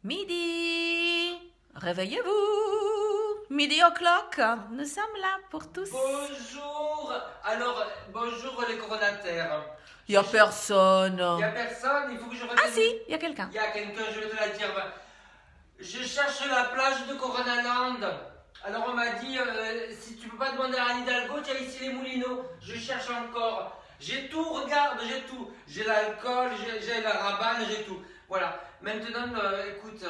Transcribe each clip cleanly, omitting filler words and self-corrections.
Midi, réveillez-vous. Midi o'clock, nous sommes là pour tous. Bonjour. Alors, bonjour les coronataires. Il n'y a personne. Il n'y a personne, il faut que je revienne. Ah si, il y a quelqu'un. Il y a quelqu'un, je vais te la dire. Je cherche la plage de Coronaland. Alors on m'a dit, si tu peux pas demander à Anne Hidalgo, tu as ici les Moulineaux. Je cherche encore. J'ai tout, regarde, j'ai tout. J'ai l'alcool, j'ai la rabane, j'ai tout. Voilà. Maintenant, écoute,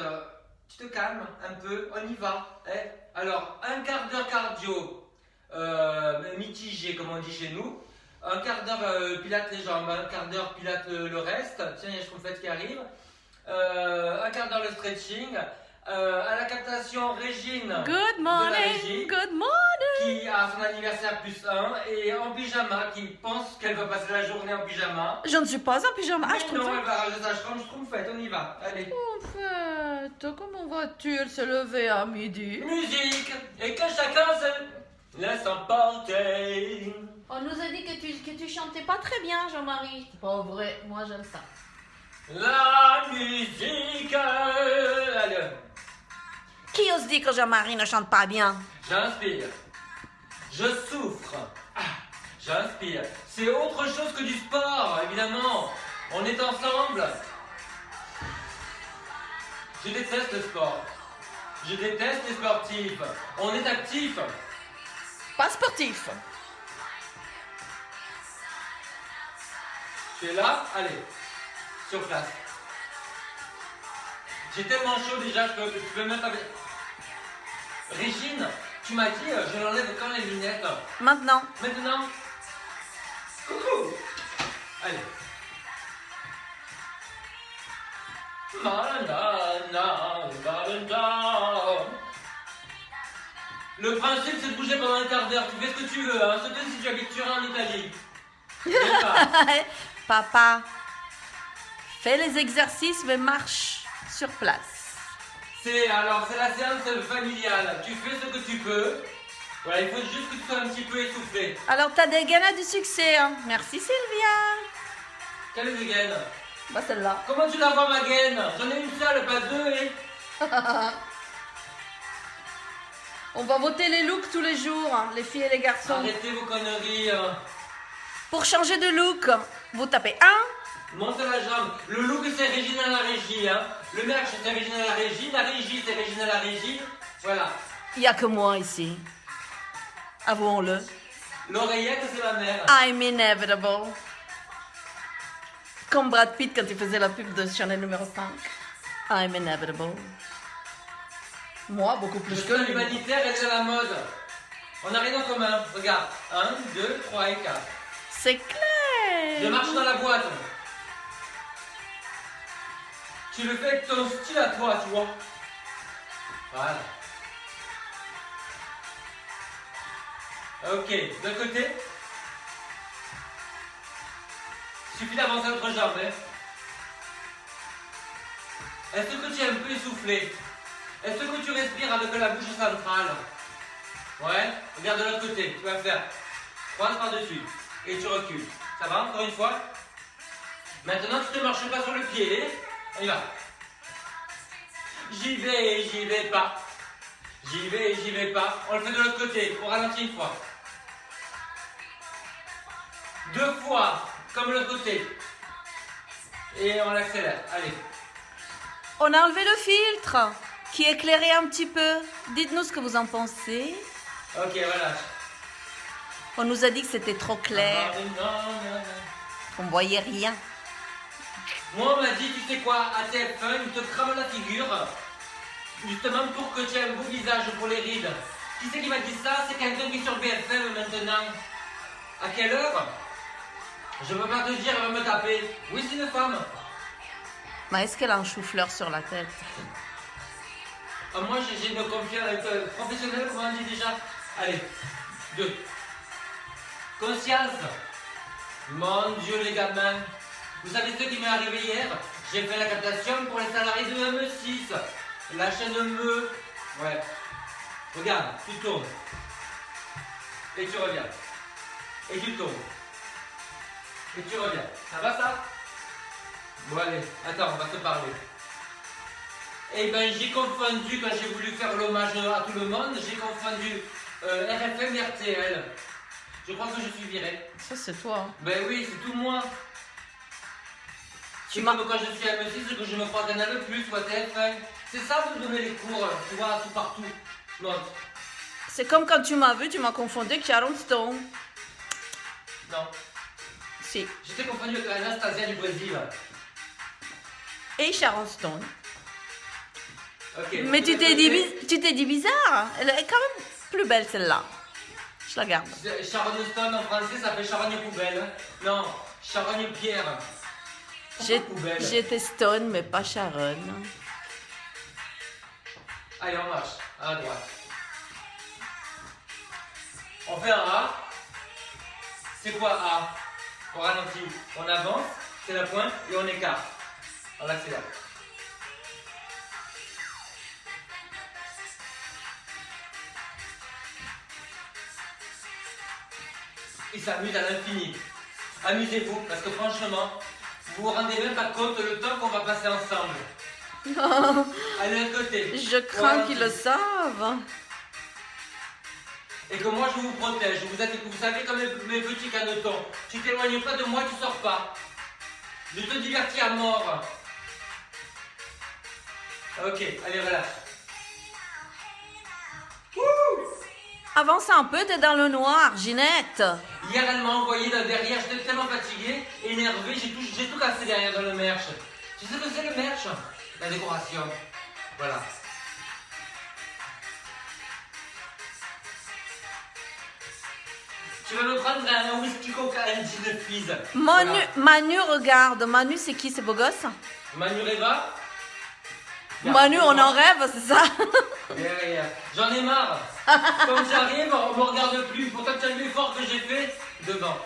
tu te calmes un peu, on y va. Hein. Alors, un quart d'heure cardio, mitigé comme on dit chez nous. Un quart d'heure pilates les jambes, un quart d'heure pilates le reste. Tiens, il y a Schtroumpfette qui arrive. Un quart d'heure le stretching. À la captation, Régine. Good de la morning, régie, good morning. qui a son anniversaire +1 et en pyjama, qui pense qu'elle va passer la journée en pyjama. Je ne suis pas en pyjama. Ah, Mais je trouve non, ça. elle va ranger sa chambre, Schtroumpfette, on y va. Allez. En fait, comment vas-tu? Elle s'est levée à midi. Musique, et que chacun se laisse emporter. On nous a dit que tu chantais pas très bien, Jean-Marie. C'est pas vrai, moi j'aime ça. La musique. Allez, Qui ose dire que Jean-Marie ne chante pas bien? j'inspire. Je souffre. Ah, j'inspire. C'est autre chose que du sport, évidemment. On est ensemble. Je déteste le sport. Je déteste les sportifs. On est actifs. Pas sportif. Tu es là? Allez. Sur place. J'ai tellement chaud déjà, je peux même pas... Régine, tu m'as dit, je l'enlève quand les lunettes? Maintenant. Maintenant? Coucou! Allez. Le principe, c'est de bouger pendant un quart d'heure. Tu fais ce que tu veux, hein. Surtout si tu habites Turin en Italie. Viens pas. Papa, fais les exercices mais marche sur place. C'est la séance familiale. Tu fais ce que tu peux. Voilà, il faut juste que tu sois un petit peu essoufflé. Alors t'as des gains du succès, hein. Merci Sylvia. Quelle dégaine? Bah celle-là. Comment tu la vois ma gaine? J'en ai une seule, pas deux, et... On va voter les looks tous les jours, hein, les filles et les garçons. Arrêtez vos conneries. Pour changer de look, vous tapez 1. Monte la jambe. Le look, c'est Régine à la régie. Hein. Le merch, c'est Régine à la régie. La régie, c'est Régine à la régie. Voilà. Il n'y a que moi ici. Avouons-le. L'oreillette, c'est ma mère. I'm inevitable. Comme Brad Pitt quand il faisait la pub de Chanel numéro 5. I'm inevitable. Moi, beaucoup Je plus suis que un lui. humanitaire, elle est à la mode. On n'a rien en commun. Regarde. 1, 2, 3 et 4. C'est clair. Je marche dans la boîte. Tu le fais avec ton style à toi, tu vois. Voilà. Ok, de côté. Suffit d'avancer l'autre jambe. Hein. Est-ce que tu es un peu essoufflé? Est-ce que tu respires avec la bouche centrale? Ouais. Regarde de l'autre côté. Tu vas faire croise par-dessus. Et tu recules. Ça va encore une fois? Maintenant, tu ne marches pas sur le pied. On y va. J'y vais pas. J'y vais pas. On le fait de l'autre côté. On ralentit une fois. 2 fois, comme l'autre côté. Et on l'accélère. Allez. On a enlevé le filtre qui éclairait un petit peu. Dites-nous ce que vous en pensez. Ok, voilà. On nous a dit que c'était trop clair, qu'on voyait rien. Moi, on m'a dit, tu sais quoi, à TF1, ils te crament la figure. Justement pour que tu aies un beau visage pour les rides. Qui c'est qui m'a dit ça? C'est quelqu'un qui est sur BFM maintenant. À quelle heure? Je peux pas te dire, elle va me taper. Oui, c'est une femme. Mais est-ce qu'elle a un chou-fleur sur la tête? Ah, moi, j'ai une confiance professionnelle, comment on dit déjà? Allez, 2. Conscience. Mon Dieu, les gamins. Vous savez ce qui m'est arrivé hier? J'ai fait la captation pour les salariés de M6. La chaîne Me. Ouais. Regarde, tu tournes. Et tu reviens. Et tu tournes. Et tu reviens. Ça va ça? Bon allez, attends, on va se parler. Eh ben j'ai confondu, quand j'ai voulu faire l'hommage à tout le monde, j'ai confondu RFM et RTL. Je crois que je suis viré. Ça, c'est toi. Hein. Ben oui, c'est tout moi. Tu C'est m'as- comme quand je suis à M6, que je me crois Canal+, ou à TF1. C'est ça, vous donnez les cours, tu vois, tout partout. Note. C'est comme quand tu m'as vu, tu m'as confondu avec Sharon Stone. Non. Si. J'étais confondu avec Anastasia du Brésil. Et Sharon Stone. Ok. Mais donc, tu de t'es côté, dit bizarre. Elle est quand même plus belle celle-là. Je la garde. Sharon Stone en français, ça fait charogne poubelle. Non, charogne pierre. Poubelle. J'étais Stone, mais pas Sharon. Allez, on marche. À droite. On fait un A. C'est quoi A? On ralentit. On avance, c'est la pointe, et on écarte. On accélère. Il s'amuse à l'infini. Amusez-vous, parce que franchement, vous vous rendez même pas compte le temps qu'on va passer ensemble. Allez, d'un côté. Je crains qu'ils le savent. Et que moi je vous protège. Vous savez comme mes petits canetons. Tu t'éloignes pas de moi, tu sors pas. Je te divertis à mort. Ok, allez, relâche. Avance un peu, t'es dans le noir, Ginette. Hier, elle m'a envoyé là derrière. J'étais tellement fatigué, énervé. J'ai tout cassé derrière dans le merch. Tu sais ce que c'est le merch? La décoration. Voilà. Tu vas me prendre un whisky coca, un gin fizz. Manu, Voilà. Manu, regarde. Manu, c'est qui, c'est beau gosse? Manu Reva. Manu, on en rêve, c'est ça? Derrière. J'en ai marre. Comme j'arrive, on me regarde plus. Pourtant, tu as vu l'effort que j'ai fait devant.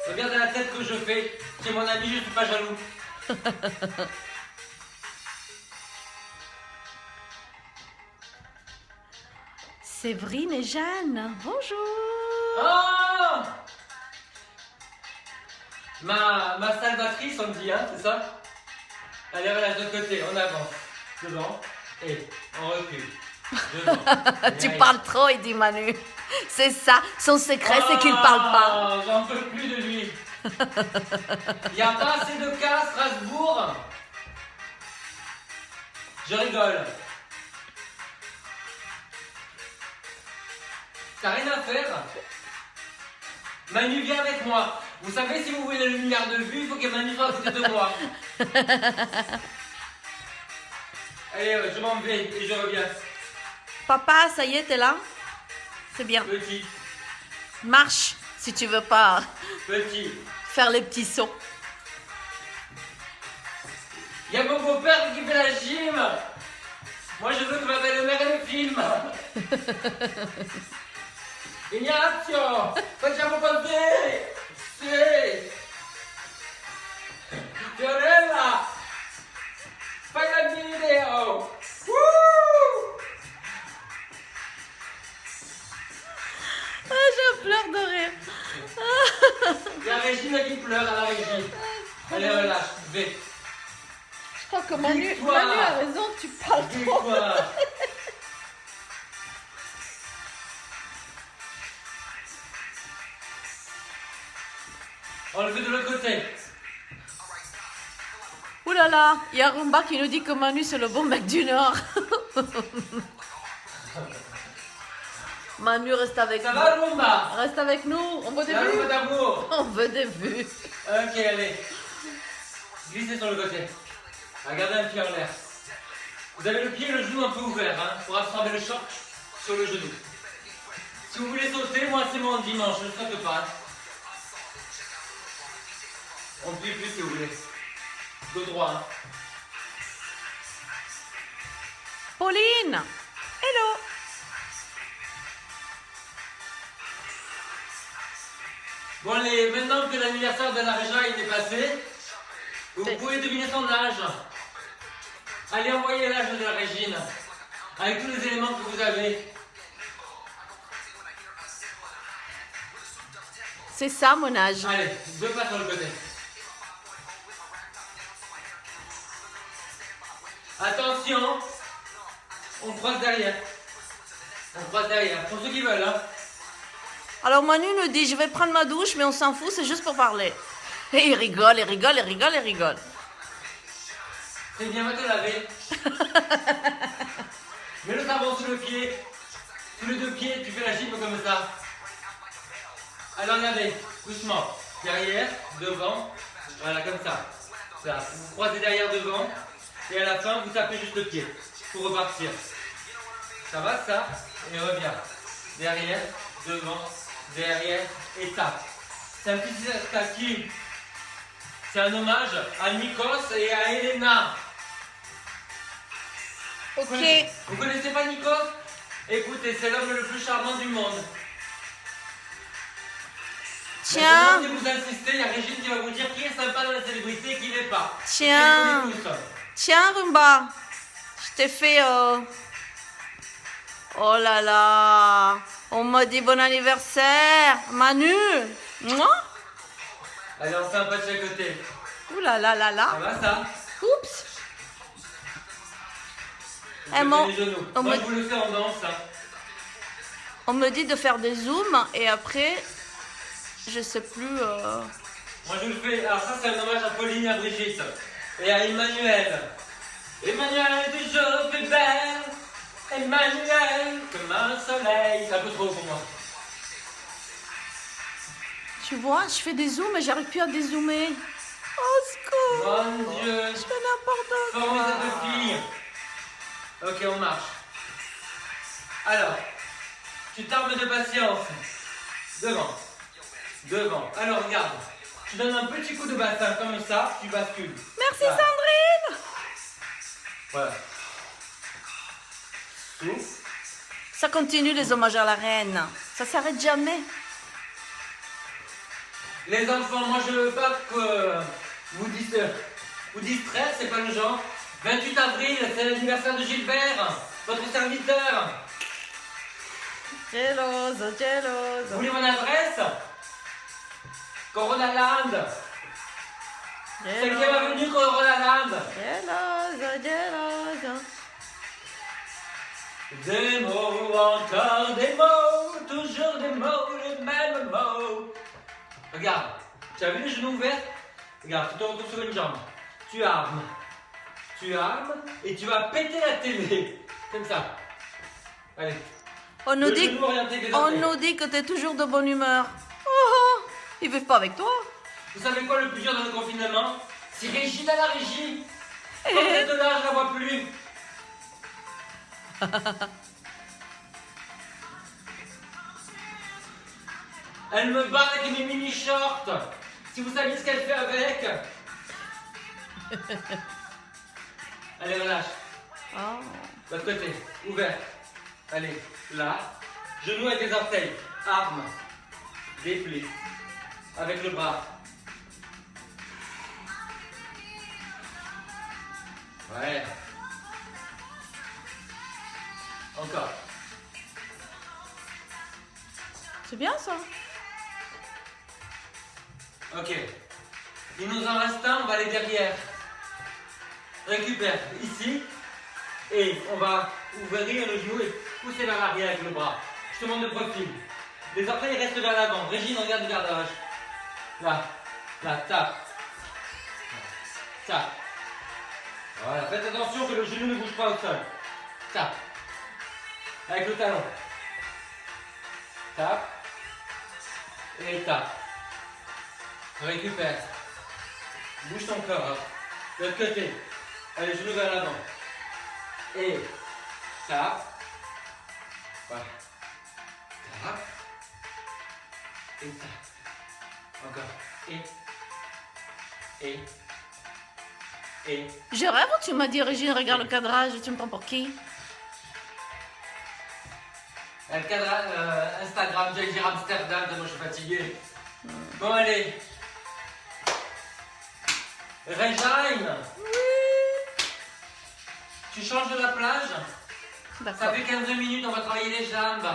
Regarde la tête que je fais. C'est mon ami, je suis pas jaloux. Séverine et Jeanne, bonjour. Oh ma salvatrice, on dit, hein, c'est ça? Allez, relâche de l'autre côté, on avance. Devant, et on recule. Devant. Tu Derrière. parles trop, il dit Manu. C'est ça, son secret, c'est qu'il parle pas. J'en peux plus de lui. Il n'y a pas assez de cas à Strasbourg. Je rigole. T'as rien à faire. Manu, viens avec moi. Vous savez, si vous voulez le milliard de vues, il faut que Manu soit à côté de moi. Allez, je m'en vais et je reviens. Papa, ça y est, t'es là? C'est bien. Petit, Marche, si tu veux pas petit. faire les petits sauts. Il y a mon beau-père qui fait la gym. Moi, je veux que ma belle-mère elle filme. Ignazio, facciamo così. Sì. Fiorella, fai la vidéo. Wouh. Ah, je pleure de rire. Il y a Régine qui pleure à la régie. Allez, relâche, vais. Je crois que Manu, Victoire. Manu a raison, tu parles trop. Victoire. On le fait de l'autre côté. Ouh là là, il y a Rumba qui nous dit que Manu c'est le bon mec du Nord. Manu, reste avec Ça nous. va, Rumba? Reste avec nous, on veut des C'est un vues. peu d'amour. On veut des vues. Ok, allez. Glissez sur le côté. Regardez un pied en l'air. Vous avez le pied et le genou un peu ouvert, hein, pour absorber le choc sur le genou. Si vous voulez sauter, moi c'est mon dimanche, je ne saute pas. Hein. On plie plus si vous voulez. Dos droit. Hein. Pauline, hello. Bon allez, maintenant que l'anniversaire de la Réja il est passé, vous pouvez deviner son âge. Allez, envoyez l'âge de la Régine, avec tous les éléments que vous avez. C'est ça mon âge. Allez, 2 pas sur le côté. Attention, on croise derrière. On croise derrière, pour ceux qui veulent. Hein. Alors Manu nous dit, je vais prendre ma douche, mais on s'en fout, c'est juste pour parler. Et il rigole, il rigole, il rigole, il rigole. Très bien, va te laver. Mets le savon sous le pied. Sous les deux pieds, tu fais la gym comme ça. Alors regardez, doucement. Derrière, devant, voilà, comme ça. Là, vous croisez derrière, devant. Et à la fin, vous tapez juste le pied pour repartir. Ça va ça? Et reviens. Derrière, devant, derrière et tape. C'est un petit staki. C'est un hommage à Nikos et à Elena. Ok. Vous connaissez pas Nikos? Écoutez, c'est l'homme le plus charmant du monde. Tiens. Maintenant, si vous insistez, il y a Régine qui va vous dire qui est sympa dans la célébrité et qui n'est pas. Tiens. Et vous tous. Tiens, Rumba. Je t'ai fait... Oh là là. On m'a dit bon anniversaire. Manu. Mouah. Allez, on fait un pas de chaque côté. Ouh là là là Ça là. va ça? Oups. Vous Eh, faites mon- les genoux. on Moi, me- je vous le fais en danse. Hein. On me dit de faire des zooms et après, je sais plus... Moi, je vous le fais. Alors, ça, c'est un hommage à Pauline et à Brigitte. Et à Emmanuel. Emmanuel, toujours plus belle. Emmanuel, comme un soleil. C'est un peu trop pour moi. Tu vois, je fais des zooms et j'arrive plus à dézoomer. Oh, secours. Mon Dieu. Je fais n'importe Formez quoi. cette fille. Ok, on marche. Alors, tu t'armes de patience. Devant. Devant. Alors, regarde. Tu donnes un petit coup de bassin comme ça, tu bascules. Merci Voilà. Sandrine. Voilà. Souffle. Ça continue les hommages à la reine. Ça s'arrête jamais. Les enfants, moi je veux pas que vous distraire, c'est pas le genre. 28 avril, c'est l'anniversaire de Gilbert, votre serviteur. Geloso, Vous geloso. voulez mon adresse? Corona Land. 5e avenue Corona Land. Geloso, geloso. Des mots, encore des mots, toujours des mots, les mêmes mots. Regarde, tu as vu les genoux ouverts? Regarde, tu te retrouves sur une jambe. Tu armes et tu vas péter la télé. Comme ça. Allez. On nous Le dit, genou orienté des on orteils. nous dit que t'es toujours de bonne humeur. Oh, ils vivent pas avec toi. Vous savez quoi le plus dur dans le confinement? C'est Régine à la régie. Quand vous êtes là, je la vois plus. Elle me bat avec mes mini-shorts. Si vous saviez ce qu'elle fait avec. Allez, relâche. Oh. L'autre côté, ouvert. Allez, là. Genou avec les orteils. Arme. Déplie. Avec le bras. Ouais. Encore. C'est bien ça. Ok. Il nous en reste un, on va aller derrière. Récupère ici. Et on va ouvrir le genou et pousser vers l'arrière avec le bras. Je te montre le profil. Les orteils restent vers l'avant. Régine, regarde le gardage. Là. Là, tape. Tape. Voilà, faites attention que le genou ne bouge pas au sol. Tape. Avec le talon. Tape. Et tape. Récupère. Bouge ton corps. Hein. De l'autre côté. Allez, genou vers l'avant. Et tape. Voilà. Tape. Et tape. Encore. Et. Je rêve ou tu m'as dit, Régine, regarde le cadrage, tu me prends pour qui? Le cadre Instagram, j'allais dire Amsterdam, moi je suis fatigué. Bon, allez. Régine, Oui. tu changes de la plage? Ça D'accord. fait 15 minutes, on va travailler les jambes.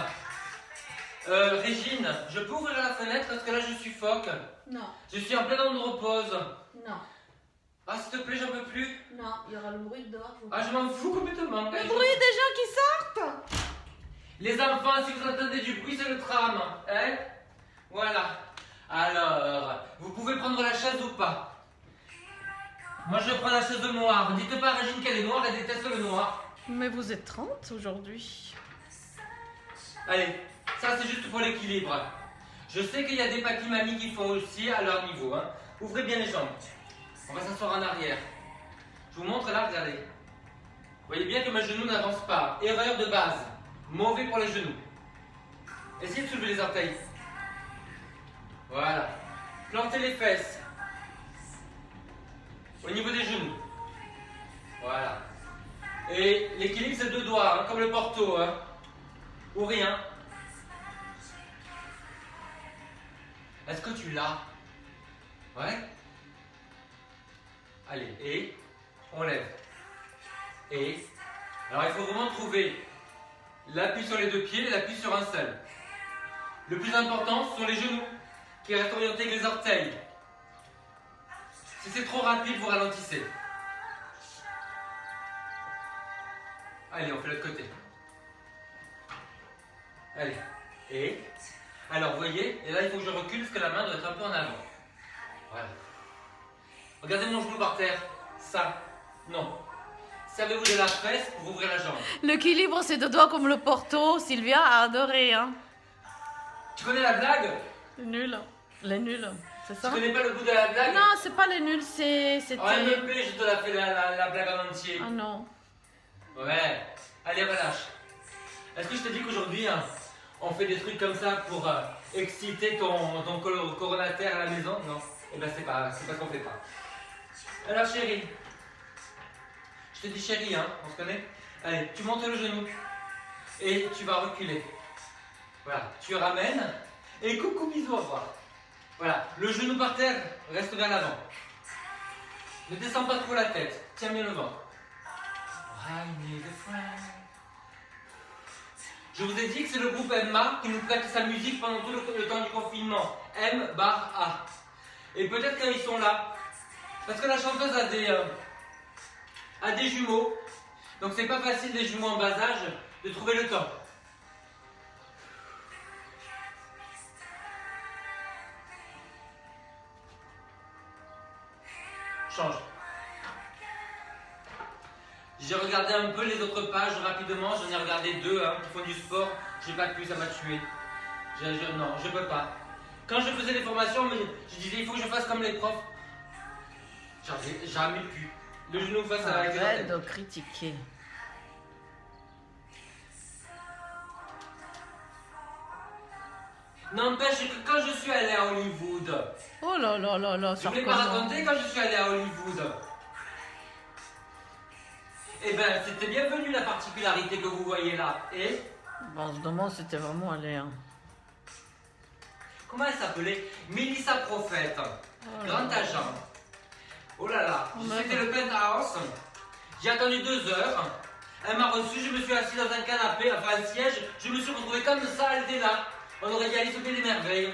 Régine, je peux ouvrir la fenêtre parce que là je suffoque. Non, Je suis en pleine andropause. non. Ah, s'il te plaît, j'en peux plus. Non, il y aura le bruit de dehors. Ah, je m'en fous complètement. Le bruit des gens qui sortent. Les enfants, si vous entendez du bruit, c'est le tram. Hein? Voilà. Alors, vous pouvez prendre la chaise ou pas? Moi, je prends la chaise noire. Dites pas à Régine qu'elle est noire, elle déteste le noir. Mais vous êtes 30 aujourd'hui. Allez, ça c'est juste pour l'équilibre. Je sais qu'il y a des papis-mamies qui font aussi à leur niveau. Hein. Ouvrez bien les jambes. On va s'asseoir en arrière. Je vous montre là, regardez. Vous voyez bien que mes genoux n'avancent pas. Erreur de base. Mauvais pour les genoux. Essayez de soulever les orteils. Voilà. Plantez les fesses. Au niveau des genoux. Voilà. Et l'équilibre, c'est deux doigts, hein, comme le porto. Hein. Ou rien. Est-ce que tu l'as? Ouais. Allez, et on lève. Et alors il faut vraiment trouver l'appui sur les deux pieds et l'appui sur un seul. Le plus important, ce sont les genoux qui restent orientés avec les orteils. Si c'est trop rapide, vous ralentissez. Allez, on fait l'autre côté. Allez, et alors, vous voyez, et là il faut que je recule parce que la main doit être un peu en avant. Voilà. Regardez mon genou par terre. Ça, non. Servez-vous de la fesse pour ouvrir la jambe. L'équilibre, c'est deux doigts comme le porto. Sylvia a adoré, hein. Tu connais la blague? Les nuls. Les nuls, c'est ça? Tu connais pas le bout de la blague? Non, c'est pas les nuls, c'était... Oh, elle me plaît, je te la fais la blague en entier. Ah non. Ouais. Allez, relâche. Est-ce que je t'ai dit qu'aujourd'hui, hein, on fait des trucs comme ça pour exciter ton coronataire à la maison? Non. Eh ben c'est pas ce qu'on fait pas. Alors chérie, je te dis chérie, hein, on se connaît? Allez, tu montes le genou et tu vas reculer. Voilà, tu ramènes et coucou, bisous, au revoir. Voilà, le genou par terre, reste vers l'avant. Ne descends pas trop la tête, tiens bien le ventre. I need a friend. Je vous ai dit que c'est le groupe Emma qui nous prête sa musique pendant tout le temps du confinement. M-A. Et peut-être qu'ils sont là. Parce que la chanteuse a des jumeaux. Donc c'est pas facile des jumeaux en bas âge de trouver le temps. Change. J'ai regardé un peu les autres pages rapidement. J'en ai regardé deux hein, qui font du sport. J'ai pas pu, ça m'a tué. Non, je peux pas. Quand je faisais les formations, je disais il faut que je fasse comme les profs. Jamais pu. Le genou face à la Arrête de critiquer. N'empêche que quand je suis allé à Hollywood. Oh là là là là, Je ne voulais pas raconter quand je suis allé à Hollywood. Eh ben, c'était bienvenu la particularité que vous voyez là. Et bon, je demande c'était vraiment allé. Hein. Comment elle s'appelait? Mélissa Prophète. Oh Grand agent. Oh là là, c'était le penthouse. J'ai attendu 2 heures. Elle m'a reçu, je me suis assis dans un canapé, enfin un siège. Je me suis retrouvé comme ça, elle était là. On aurait dit Alice au Pays des Merveilles.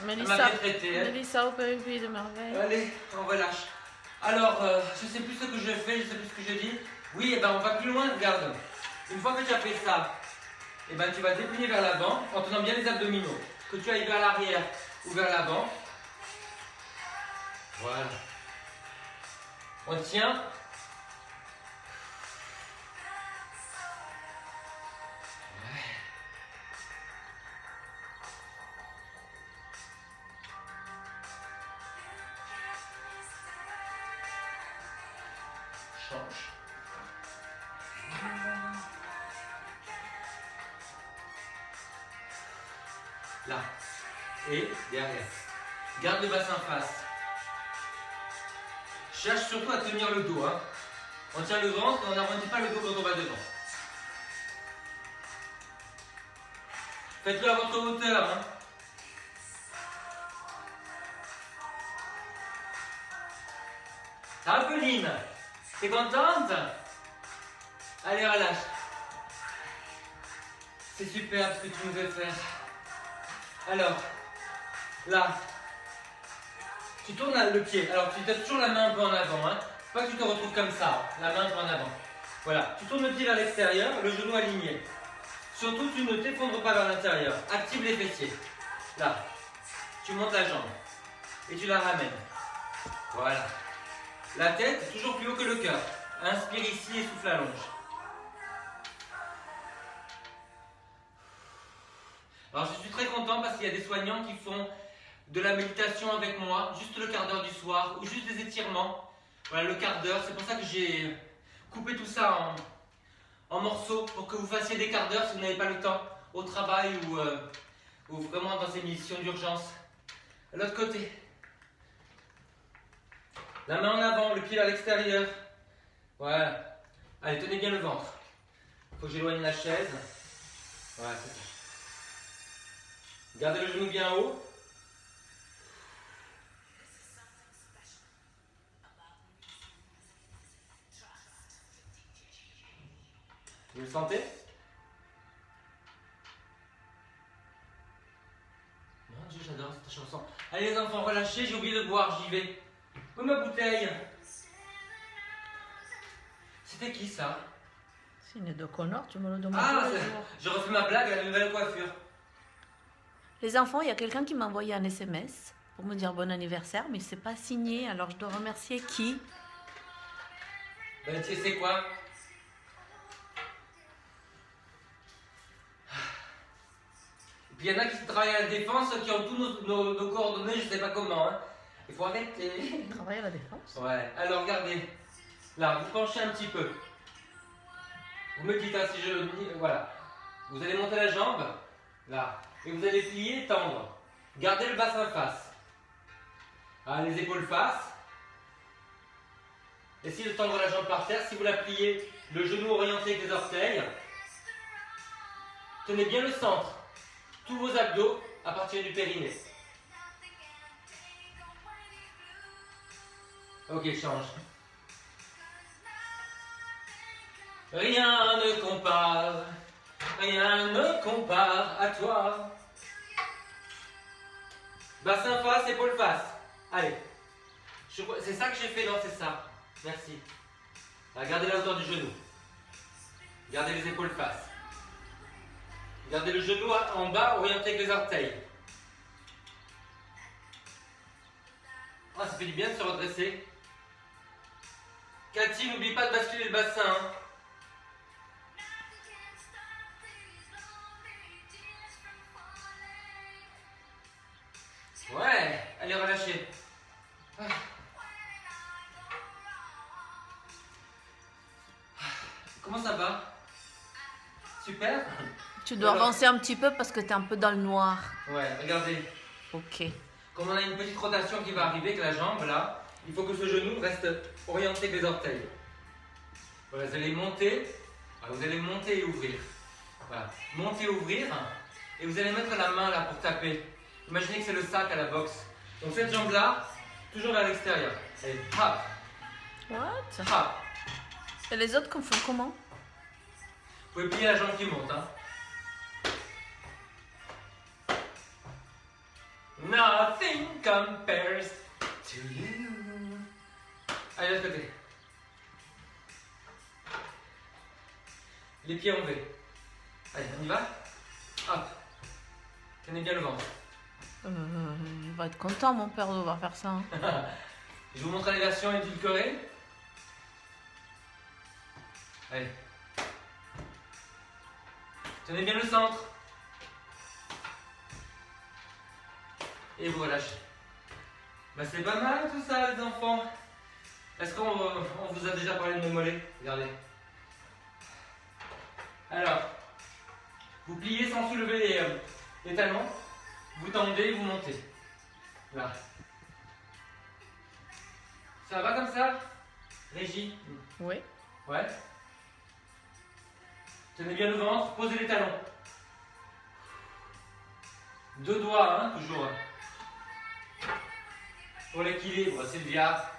Mélissa au Pays des Merveilles. Allez, on relâche. Alors, je sais plus ce que je fais, je sais plus ce que je dis. Oui, et ben on va plus loin, regarde. Une fois que tu as fait ça, et ben tu vas déplier vers l'avant en tenant bien les abdominaux. Que tu ailles vers l'arrière ou vers l'avant. Voilà. On tient. Change. Là. Et derrière. Garde le bassin face. Cherche surtout à tenir le dos. Hein. On tient le ventre et on n'arrondit pas le dos quand on va devant. Faites-le à votre hauteur. Hein. Apolline, t'es contente? Allez, relâche. C'est super ce que tu nous fais faire. Alors, là, Tu tournes le pied. Alors tu as toujours la main un peu en avant. Hein. Faut pas que tu te retrouves comme ça. La main un peu en avant. Voilà. Tu tournes le pied vers l'extérieur, le genou aligné. Surtout, tu ne t'effondres pas vers l'intérieur. Active les fessiers. Là. Tu montes la jambe. Et tu la ramènes. Voilà. La tête toujours plus haut que le cœur. Inspire ici et souffle à longe. Alors je suis très content parce qu'il y a des soignants qui font de la méditation avec moi, juste le quart d'heure du soir, ou juste des étirements. Voilà, le quart d'heure. C'est pour ça que j'ai coupé tout ça en morceaux, pour que vous fassiez des quarts d'heure si vous n'avez pas le temps, au travail ou vraiment dans ces missions d'urgence. À l'autre côté. La main en avant, le pied vers l'extérieur. Voilà. Allez, tenez bien le ventre. Il faut que j'éloigne la chaise. Voilà, c'est ça. Gardez le genou bien haut. Vous le sentez? Mon Dieu, j'adore cette chanson. Allez les enfants, relâchez, j'ai oublié de boire, j'y vais. Où est ma bouteille? C'était qui ça? C'est une de Connor, tu me le demandes. Ah, je refais ma blague à la nouvelle coiffure. Les enfants, il y a quelqu'un qui m'a envoyé un SMS pour me dire bon anniversaire, mais c'est pas signé, alors je dois remercier qui? Ben, tu sais quoi? Et puis il y en a qui travaillent à la défense, qui ont tous nos coordonnées, je sais pas comment. Hein. Il faut arrêter. Travailler à la défense? Ouais, alors regardez. Là, vous penchez un petit peu. Vous me dites, hein, si je... Voilà. Vous allez monter la jambe. Là. Et vous allez plier, tendre. Gardez le bassin face. Ah, les épaules face. Essayez de tendre la jambe par terre. Si vous la pliez, le genou orienté avec les orteils. Tenez bien le centre. Tous vos abdos à partir du périnée. Ok, change. Rien ne compare à toi. Bassin face, épaule face. Allez. C'est ça que j'ai fait, non, c'est ça. Merci. Gardez la hauteur du genou. Gardez les épaules face. Gardez le genou en bas, orienté avec les orteils. Ah, ça fait du bien de se redresser. Cathy, n'oublie pas de basculer le bassin. Hein. Ouais, allez, relâchez. Ah. Comment ça va? Super. Tu dois avancer un petit peu parce que tu es un peu dans le noir. Ouais, regardez. Ok. Comme on a une petite rotation qui va arriver avec la jambe, là, il faut que ce genou reste orienté avec les orteils. Voilà, vous allez monter. Alors, vous allez monter et ouvrir. Voilà, monter, ouvrir. Et vous allez mettre la main là pour taper. Imaginez que c'est le sac à la boxe. Donc cette jambe-là, toujours vers l'extérieur. Allez, hop, What? hop. Et les autres font comment? Vous pouvez plier la jambe qui monte. Hein. Nothing compares to you. Allez, de l'autre côté. Les pieds en V. Allez, on y va? Hop. Tenez bien le ventre. Il va être content, mon père, de devoir faire ça. Hein. Je vous montre les versions édulcorées. Allez. Tenez bien le centre. Et vous relâchez. Bah c'est pas mal tout ça les enfants. Est-ce qu'on vous a déjà parlé de mes mollets? Regardez. Alors, vous pliez sans soulever les talons. Vous tendez, vous montez. Là. Ça va comme ça? Régie? Oui. Ouais. Tenez bien le ventre, posez les talons. Deux doigts, hein, toujours. Pour l'équilibre, Sylvia.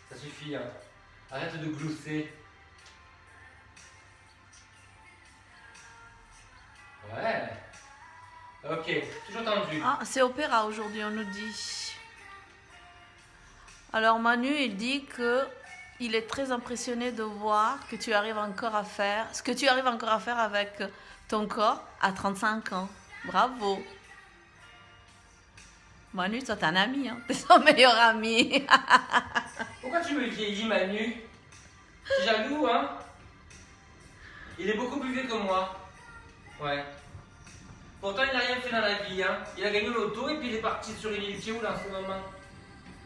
Ça suffit, hein. Arrête de glousser. Ouais. Ok, toujours tendu. Ah, c'est opéra aujourd'hui, on nous dit. Alors Manu, il dit que il est très impressionné de voir que tu arrives encore à faire ce que tu arrives encore à faire avec ton corps à 35 ans. Bravo. Manu, toi, t'es un ami, hein? T'es son meilleur ami. Pourquoi tu me vieillis, Manu? Tu es jaloux, hein? Il est beaucoup plus vieux que moi. Ouais. Pourtant, il n'a rien fait dans la vie, hein. Il a gagné l'auto et puis il est parti sur une île où là en ce moment.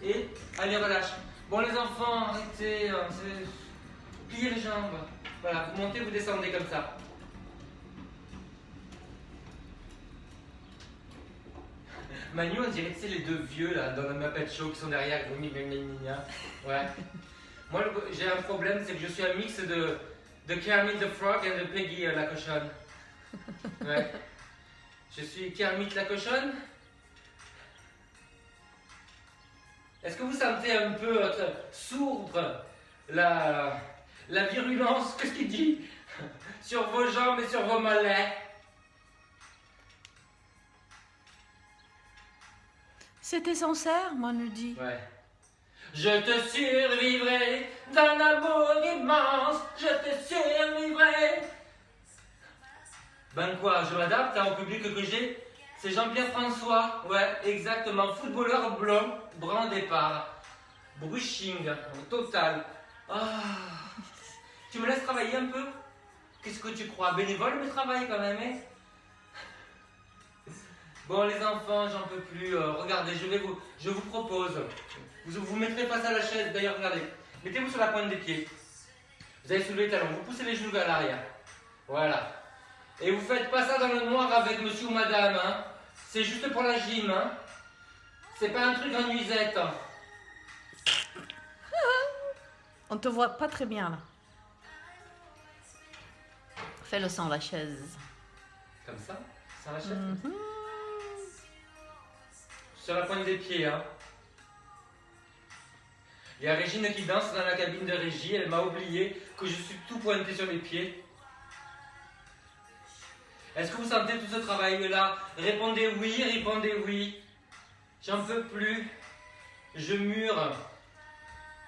Et allez, relâche. Bon, les enfants, arrêtez. Pliez les jambes. Voilà, vous montez, vous descendez comme ça. Manu, on dirait que c'est les deux vieux là, dans le Muppet Show qui sont derrière. Ouais. Moi, j'ai un problème, c'est que je suis un mix de Kermit the Frog et de Peggy la cochonne. Ouais. Je suis Kermit la cochonne. Est-ce que vous sentez un peu sourdre la virulence, qu'est-ce qu'il dit, sur vos jambes et sur vos mollets? C'était sincère, Manu dit. Ouais. Je te survivrai d'un amour immense, je te survivrai. Ben quoi, je m'adapte au public que j'ai. C'est Jean-Pierre François, ouais, exactement, footballeur blond, brun départ. Brushing, total. Ah. Tu me laisses travailler un peu? Qu'est-ce que tu crois? Bénévole mais travail quand même, hein? Bon les enfants, j'en peux plus. Regardez, je vous propose. Vous mettrez face à la chaise. D'ailleurs, regardez. Mettez-vous sur la pointe des pieds. Vous allez soulever les talons. Vous poussez les genoux vers l'arrière. Voilà. Et vous faites pas ça dans le noir avec monsieur ou madame, hein. C'est juste pour la gym, hein. C'est pas un truc en nuisette. On te voit pas très bien là. Fais-le sans la chaise. Comme ça? Sans la chaise? Sur la pointe des pieds, hein. Il y a Régine qui danse dans la cabine de régie. Elle m'a oublié que je suis tout pointé sur les pieds. Est-ce que vous sentez tout ce travail-là? Répondez oui, répondez oui. J'en peux plus. Je mure.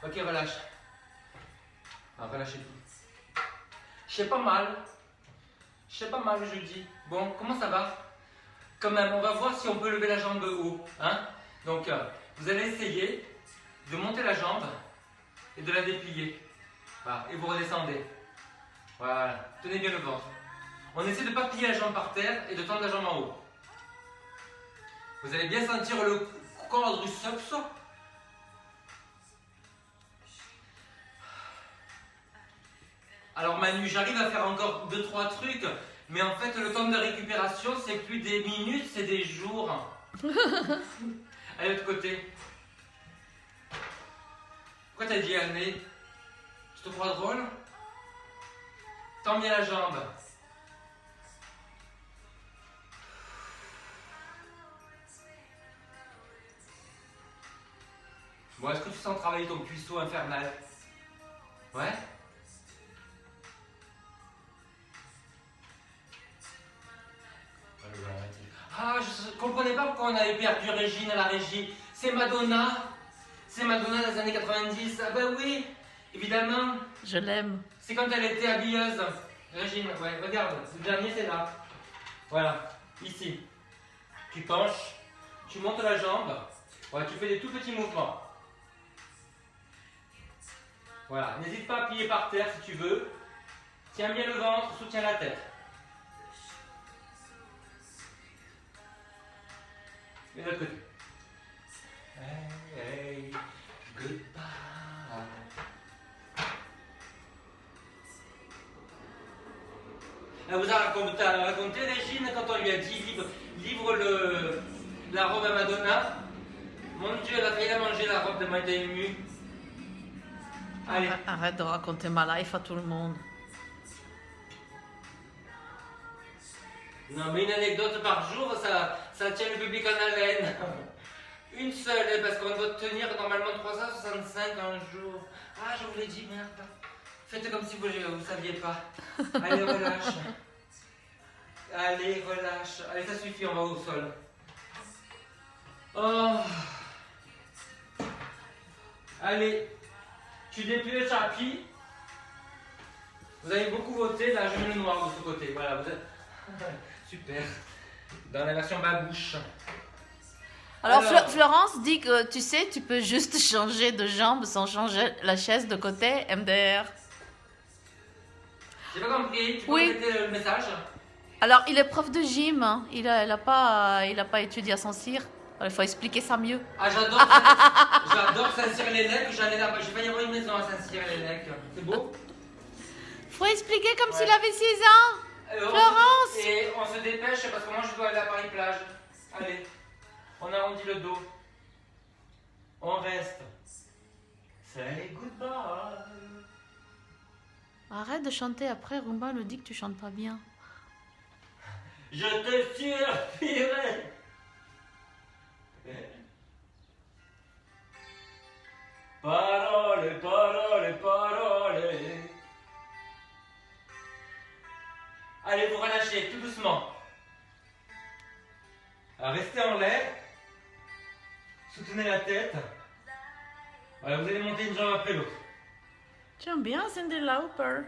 Ok, relâche. Ah, relâchez tout. Je sais pas mal. Je sais pas mal, je dis. Bon, comment ça va? Quand même, on va voir si on peut lever la jambe haut. Hein? Donc, vous allez essayer de monter la jambe et de la déplier. Voilà, et vous redescendez. Voilà, tenez bien le ventre. On essaie de ne pas plier la jambe par terre et de tendre la jambe en haut. Vous allez bien sentir le quadriceps. Alors Manu, j'arrive à faire encore 2-3 trucs, mais en fait le temps de récupération c'est plus des minutes, c'est des jours. Allez, de l'autre côté. Pourquoi t'as dit Anne? Tu te crois drôle? Tends bien la jambe. Bon, est-ce que tu sens travailler ton cuisseau infernal? Ouais? Ah, je ne comprenais pas pourquoi on avait perdu Régine à la régie. C'est Madonna. C'est Madonna des années 90. Ah ben oui, évidemment. Je l'aime. C'est quand elle était habilleuse. Régine, ouais, regarde. Le dernier, c'est là. Voilà, ici. Tu penches, tu montes la jambe. Ouais, tu fais des tout petits mouvements. Voilà, n'hésite pas à plier par terre si tu veux. Tiens bien le ventre, soutiens la tête. Et de l'autre côté. Hey, hey, goodbye. Elle vous a raconté Régine quand on lui a dit livre la robe à Madonna. Mon Dieu, elle a failli la manger la robe de Maïda émue. Allez. Arrête de raconter ma life à tout le monde. Non, mais une anecdote par jour, ça tient le public en haleine. Une seule, parce qu'on doit tenir normalement 365 un jour. Ah, je vous l'ai dit, merde. Faites comme si vous ne saviez pas. Allez, relâche. Allez, relâche. Allez, ça suffit, on va au sol. Oh. Allez, tu déplies le tapis. Vous avez beaucoup voté, là je mets le noir de ce côté. Voilà, vous êtes... Super. Dans la version babouche. Alors, Florence dit que, tu sais, tu peux juste changer de jambe sans changer la chaise de côté, MDR. J'ai pas compris, tu peux Oui. répéter le message? Alors, il est prof de gym, hein. Il a pas étudié à Saint-Cyr. Alors, il faut expliquer ça mieux. Ah, j'adore Saint-Cyr-les-Lecs, j'allais là-bas, j'ai failli avoir une maison à Saint-Cyr-les-Lecs. C'est beau? Faut expliquer comme Ouais. s'il avait 6 ans. Florence! Et on se dépêche parce que moi je dois aller à Paris-Plage. Allez, on arrondit le dos. On reste. Say goodbye. Arrête de chanter après, Rumba nous dit que tu chantes pas bien. Je te suffirai. Parole, parole, parole. Allez, vous relâchez tout doucement. Alors, restez en l'air. Soutenez la tête. Voilà, vous allez monter une jambe après l'autre. J'aime bien Cyndi Lauper.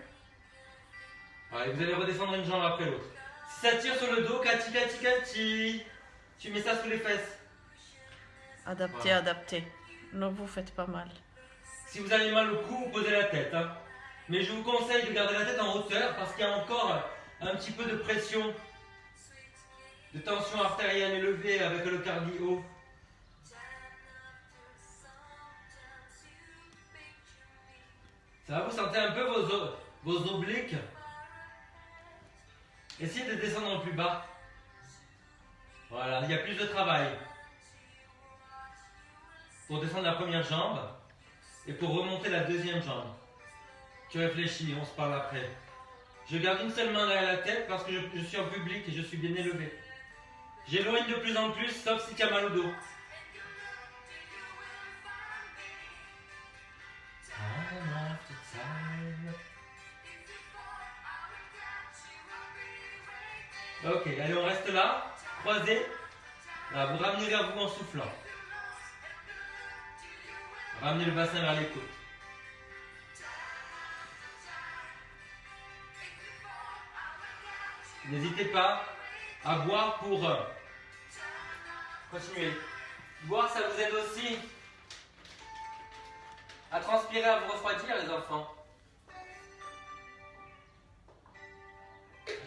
Voilà, vous allez redescendre une jambe après l'autre. Si ça tire sur le dos, Cathy, Cathy, Cathy, tu mets ça sous les fesses. Adapté, Voilà. adapté. Ne vous faites pas mal. Si vous avez mal au cou, vous posez la tête. Hein. Mais je vous conseille de garder la tête en hauteur parce qu'il y a encore un petit peu de pression, de tension artérielle élevée avec le cardio. Ça va, vous sentez un peu vos obliques? Essayez de descendre plus bas. Voilà, il y a plus de travail. Pour descendre la première jambe et pour remonter la deuxième jambe. Tu réfléchis, on se parle après. Je garde une seule main derrière la tête parce que je suis en public et je suis bien élevé. J'éloigne de plus en plus, sauf si tu as mal au dos. Ok, allez, on reste là, croisés. Là, vous ramenez vers vous en soufflant. Ramenez le bassin vers les côtes. N'hésitez pas à boire pour continuer. Boire, ça vous aide aussi à transpirer, à vous refroidir, les enfants.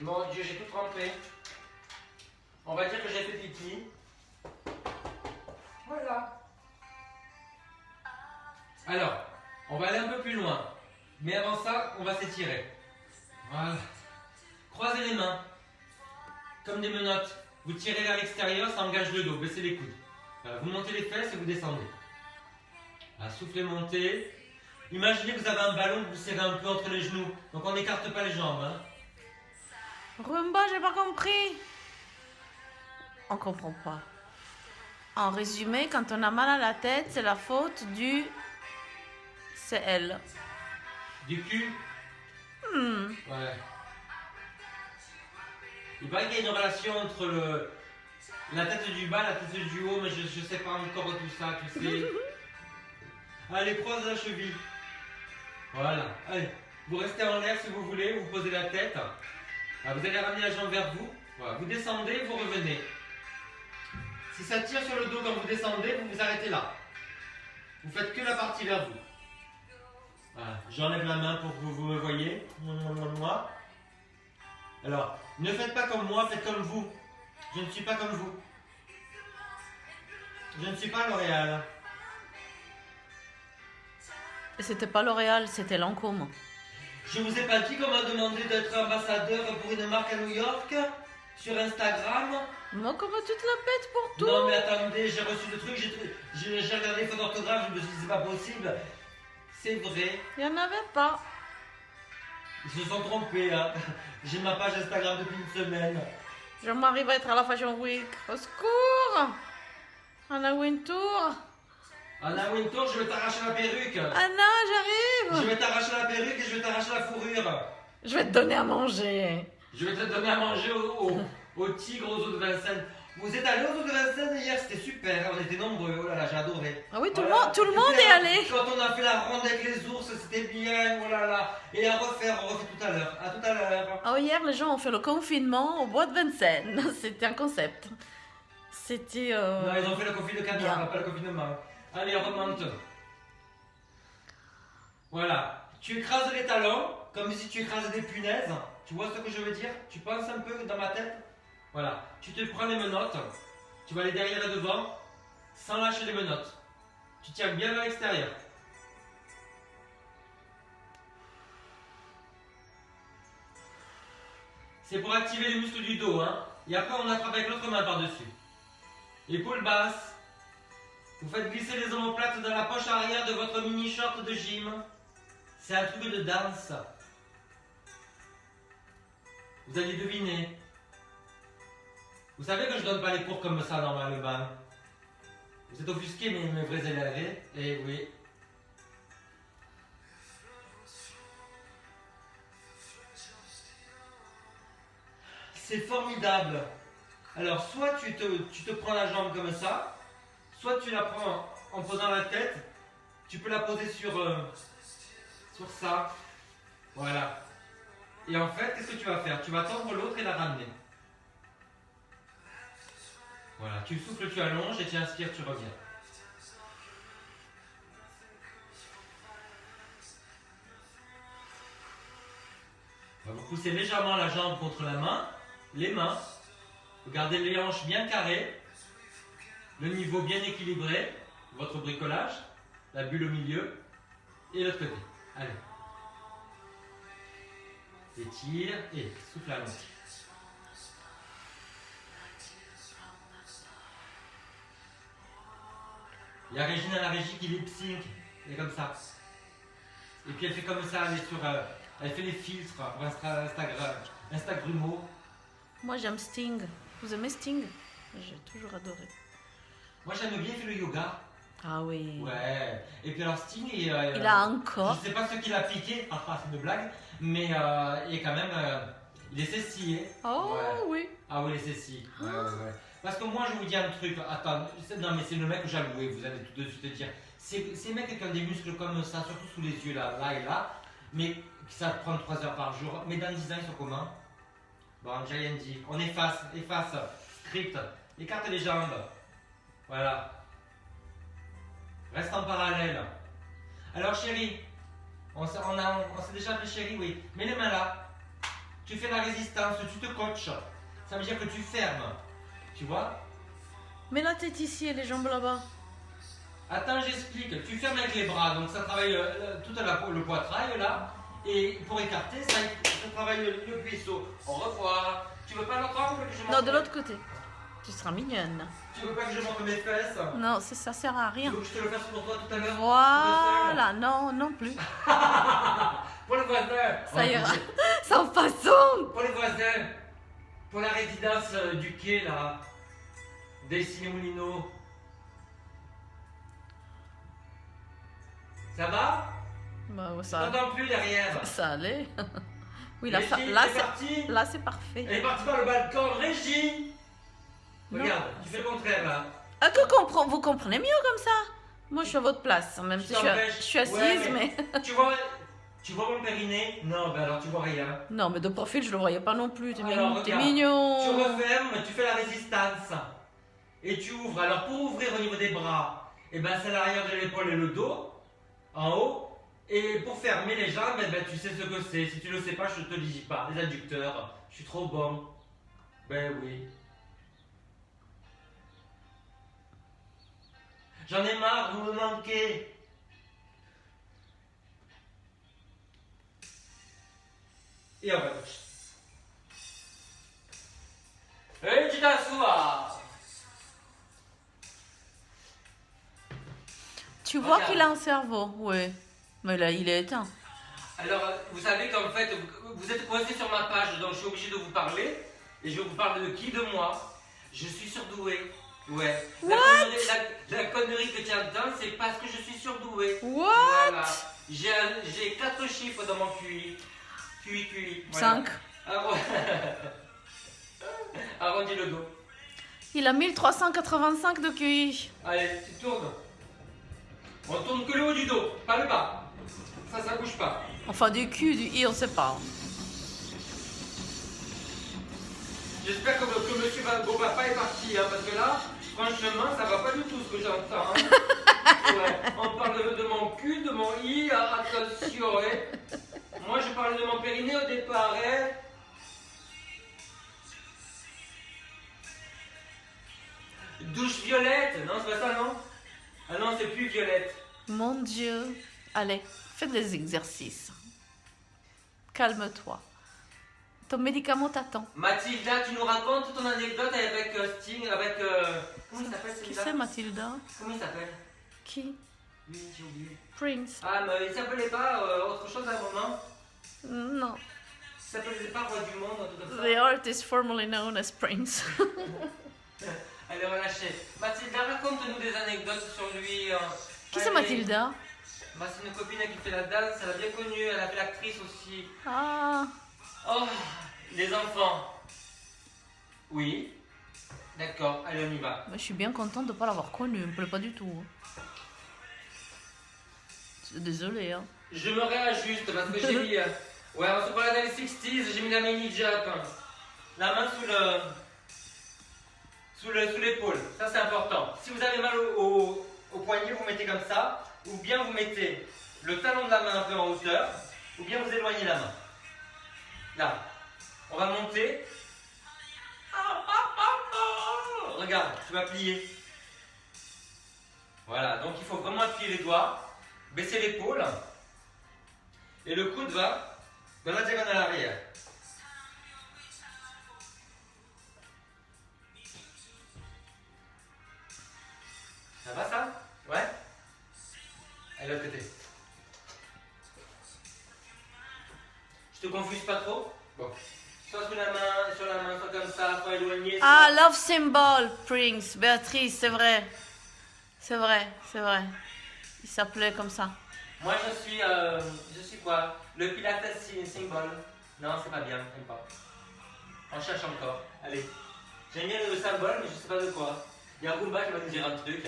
Mon Dieu, j'ai tout trempé. On va dire que j'ai fait pipi. Voilà. Alors, on va aller un peu plus loin. Mais avant ça, on va s'étirer. Voilà. Croisez les mains. Comme des menottes. Vous tirez vers l'extérieur, ça engage le dos. Baissez les coudes. Voilà, vous montez les fesses et vous descendez. Voilà, soufflez, montez. Imaginez que vous avez un ballon que vous serrez un peu entre les genoux. Donc on n'écarte pas les jambes. Hein. Rumba, j'ai pas compris. On comprend pas. En résumé, quand on a mal à la tête, c'est la faute du... C'est elle. Du cul. Ouais. Il paraît qu'il y a une relation entre la tête du bas et la tête du haut, mais je sais pas encore tout ça, tu sais. Allez, croise la cheville. Voilà. Allez, vous restez en l'air si vous voulez, vous posez la tête. Ah, vous allez ramener la jambe vers vous. Voilà. Vous descendez, vous revenez. Si ça tire sur le dos quand vous descendez, vous vous arrêtez là. Vous faites que la partie vers vous. Voilà. J'enlève la main pour que vous me voyez. Moi. Alors, ne faites pas comme moi, faites comme vous. Je ne suis pas comme vous. Je ne suis pas L'Oréal. Et c'était pas L'Oréal, c'était Lancôme. Je vous ai pas dit qu'on m'a demandé d'être ambassadeur pour une marque à New York sur Instagram. Moi, comment tu te la pètes pour tout? Non mais attendez, j'ai reçu le truc, j'ai regardé les fautes d'orthographe, je me suis dit c'est pas possible. C'est vrai, Il n'y en avait pas. ils se sont trompés. Hein. J'ai ma page Instagram depuis une semaine. Jean-Marie va être à la Fashion Week. Au secours! Anna Wintour. Anna Wintour, je vais t'arracher la perruque. Anna, Je j'arrive. vais t'arracher la perruque et je vais t'arracher la fourrure. Je vais te donner à manger. Je vais te donner à manger au tigre, aux os de Vincennes. Vous êtes allés au zoo de Vincennes hier, c'était super, on était nombreux, oh là là, j'ai adoré. Ah oui, Voilà. tout le monde est allé. Quand on a fait la ronde avec les ours, c'était bien, oh là là. Et à refaire, on refait tout à l'heure. À tout à l'heure. Oh, hier, les gens ont fait le confinement au bois de Vincennes. C'était un concept. C'était... Non, ils ont fait le confinement de bien. canard, pas le confinement. Allez, on remonte. Voilà. Tu écrases les talons, comme si tu écrases des punaises. Tu vois ce que je veux dire? Tu penses un peu dans ma tête? Voilà. Tu te prends les menottes. Tu vas aller derrière et devant, sans lâcher les menottes. Tu tiens bien vers l'extérieur. C'est pour activer les muscles du dos, hein. Et après, on attrape avec l'autre main par-dessus. Épaules basses. Vous faites glisser les omoplates dans la poche arrière de votre mini-short de gym. C'est un truc de danse. Vous allez deviner. Vous savez que je donne pas les cours comme ça normalement. Vous êtes offusqués, mes vrais élèves. Eh oui. C'est formidable. Alors, soit tu te prends la jambe comme ça, soit tu la prends en posant la tête. Tu peux la poser sur ça. Voilà. Et en fait, qu'est-ce que tu vas faire? Tu vas tendre l'autre et la ramener. Voilà. Tu souffles, tu allonges et tu inspires, tu reviens. Vous poussez légèrement la jambe contre la main, les mains. Vous gardez les hanches bien carrées, le niveau bien équilibré, votre bricolage, la bulle au milieu et l'autre côté. Allez. Étire et souffle à l'autre. Il y a Régine à la régie qui lip sync, elle est comme ça. Et puis elle fait comme ça, elle fait les filtres pour Instagrumo. Moi, j'aime Sting. Vous aimez Sting? J'ai toujours adoré. Moi j'aime bien faire le yoga. Ah oui. Ouais. Et puis alors Sting, il a un corps. Je sais pas ce qu'il a piqué, c'est une blague, mais il est quand même, il est sexy. Oh ouais. oui. Ah oui, il est sexy. Ouais. Parce que moi je vous dis un truc, attends, non mais c'est le mec que j'ai loué, vous allez tout de suite dire. Ces mecs qui ont des muscles comme ça, surtout sous les yeux là et là, mais ça prend 3 heures par jour, mais dans le design ils sont comment? Bon, j'ai rien dit. On efface, script, écarte les jambes. Voilà. Reste en parallèle. Alors chérie, on s'est déjà appelé chérie, oui. Mets les mains là. Tu fais la résistance, tu te coaches. Ça veut dire que tu fermes. Tu vois? Mets la tête ici et les jambes là-bas. Attends, j'explique. Tu fermes avec les bras, donc ça travaille tout le poitrail là. Et pour écarter, ça travaille le cuisseau. Au revoir. Tu veux pas l'autre angle que je montre? Non, de l'autre côté. Tu seras mignonne. Tu veux pas que je montre mes fesses? Non, ça sert à rien. Tu veux que je te le fasse pour toi tout à l'heure? Voilà, non plus. Pour le voisin. Ça ira. Sans façon. Pour les voisins. Pour la résidence du quai là. Des Ciné-Moulineaux. Ça va? Bah, Je t'entends plus derrière. Ça allait. Oui, Régie, là c'est parfait. Elle est partie par le balcon. Régie! Non. Regarde, tu fais le contraire là. Ah, vous comprenez mieux comme ça? Moi, je suis à votre place, même si je suis assise, Ouais, mais... tu vois mon périnée? Non, ben alors tu vois rien. Non, mais de profil, je le voyais pas non plus. T'es Alors, regarde, mignon. Tu refermes, tu fais la résistance. Et tu ouvres. Alors, pour ouvrir au niveau des bras, eh ben, c'est l'arrière de l'épaule et le dos, en haut. Et pour fermer les jambes, eh ben, tu sais ce que c'est. Si tu le sais pas, je te le dis pas. Les adducteurs, je suis trop bon. Ben oui. J'en ai marre, vous me manquez. Et on va gauche. Et tu t'assois. Tu vois Regarde. qu'il a un cerveau, oui. Mais là, il est éteint. Alors, vous savez qu'en fait, vous êtes coincé sur ma page, donc je suis obligé de vous parler. Et je vous parle de qui? De moi. Je suis surdoué. Ouais. La connerie que tu entends, c'est parce que je suis surdoué. What? Voilà. J'ai 4 chiffres dans mon QI. QI. Voilà. 5. Arrondis le dos. Il a 1385 de QI. Allez, tu tournes. On tourne que le haut du dos, pas le bas. Ça bouge pas. Enfin, du Q, du I, on sait pas. J'espère que monsieur beau papa est parti, hein, parce que là, franchement, ça va pas du tout ce que j'entends. Hein. Ouais, on parle de mon cul, de mon I, attention. Hein. Moi, je parlais de mon périnée au départ. Hein. Douche violette. Non, c'est pas ça, non? Ah non, c'est plus violette. Mon Dieu. Allez, fais des exercices. Calme-toi. Ton médicament t'attend. Mathilda, tu nous racontes ton anecdote avec Sting, avec... comment il s'appelle Qui celui-là? c'est Mathilda? Comment il s'appelle? Qui? Oui, j'ai oublié. Prince. Ah, mais il s'appelait pas autre chose à un moment? Non. Il s'appelait pas Roi du Monde, un truc comme ça? The artist formerly known as Prince. Allez, relâchez. Mathilda, raconte-nous des anecdotes sur lui. Qui c'est Mathilda? Bah, c'est une copine qui fait la danse, elle a bien connue, elle a fait l'actrice aussi. Ah. Oh, les enfants. Oui. D'accord, allez, on y va. Je suis bien contente de ne pas l'avoir connu, elle me plaît pas du tout. Désolée, hein. Je me réajuste parce que j'ai mis... ouais, on se parlait dans les 60s, j'ai mis la mini jump. La main sous l'épaule, ça c'est important. Si vous avez mal au poignet, vous mettez comme ça, ou bien vous mettez le talon de la main un peu en hauteur, ou bien vous éloignez la main. Là, on va monter. Regarde, tu vas plier. Voilà, donc il faut vraiment appuyer les doigts, baisser l'épaule, et le coude va dans la diagonale arrière. Ça va ça? Ouais? Allez, l'autre côté. Je te confuse pas trop? Bon. Soit sur la main, soit comme ça, soit éloigné. Ah, love symbol, Prince, Béatrice, c'est vrai. C'est vrai, c'est vrai. Il s'appelait comme ça. Moi, je suis quoi? Le Pilates symbol. Non, c'est pas bien, j'aime pas. On cherche encore. Allez. J'aime bien le symbole, mais je sais pas de quoi. Il y a Roomba qui va nous dire un truc.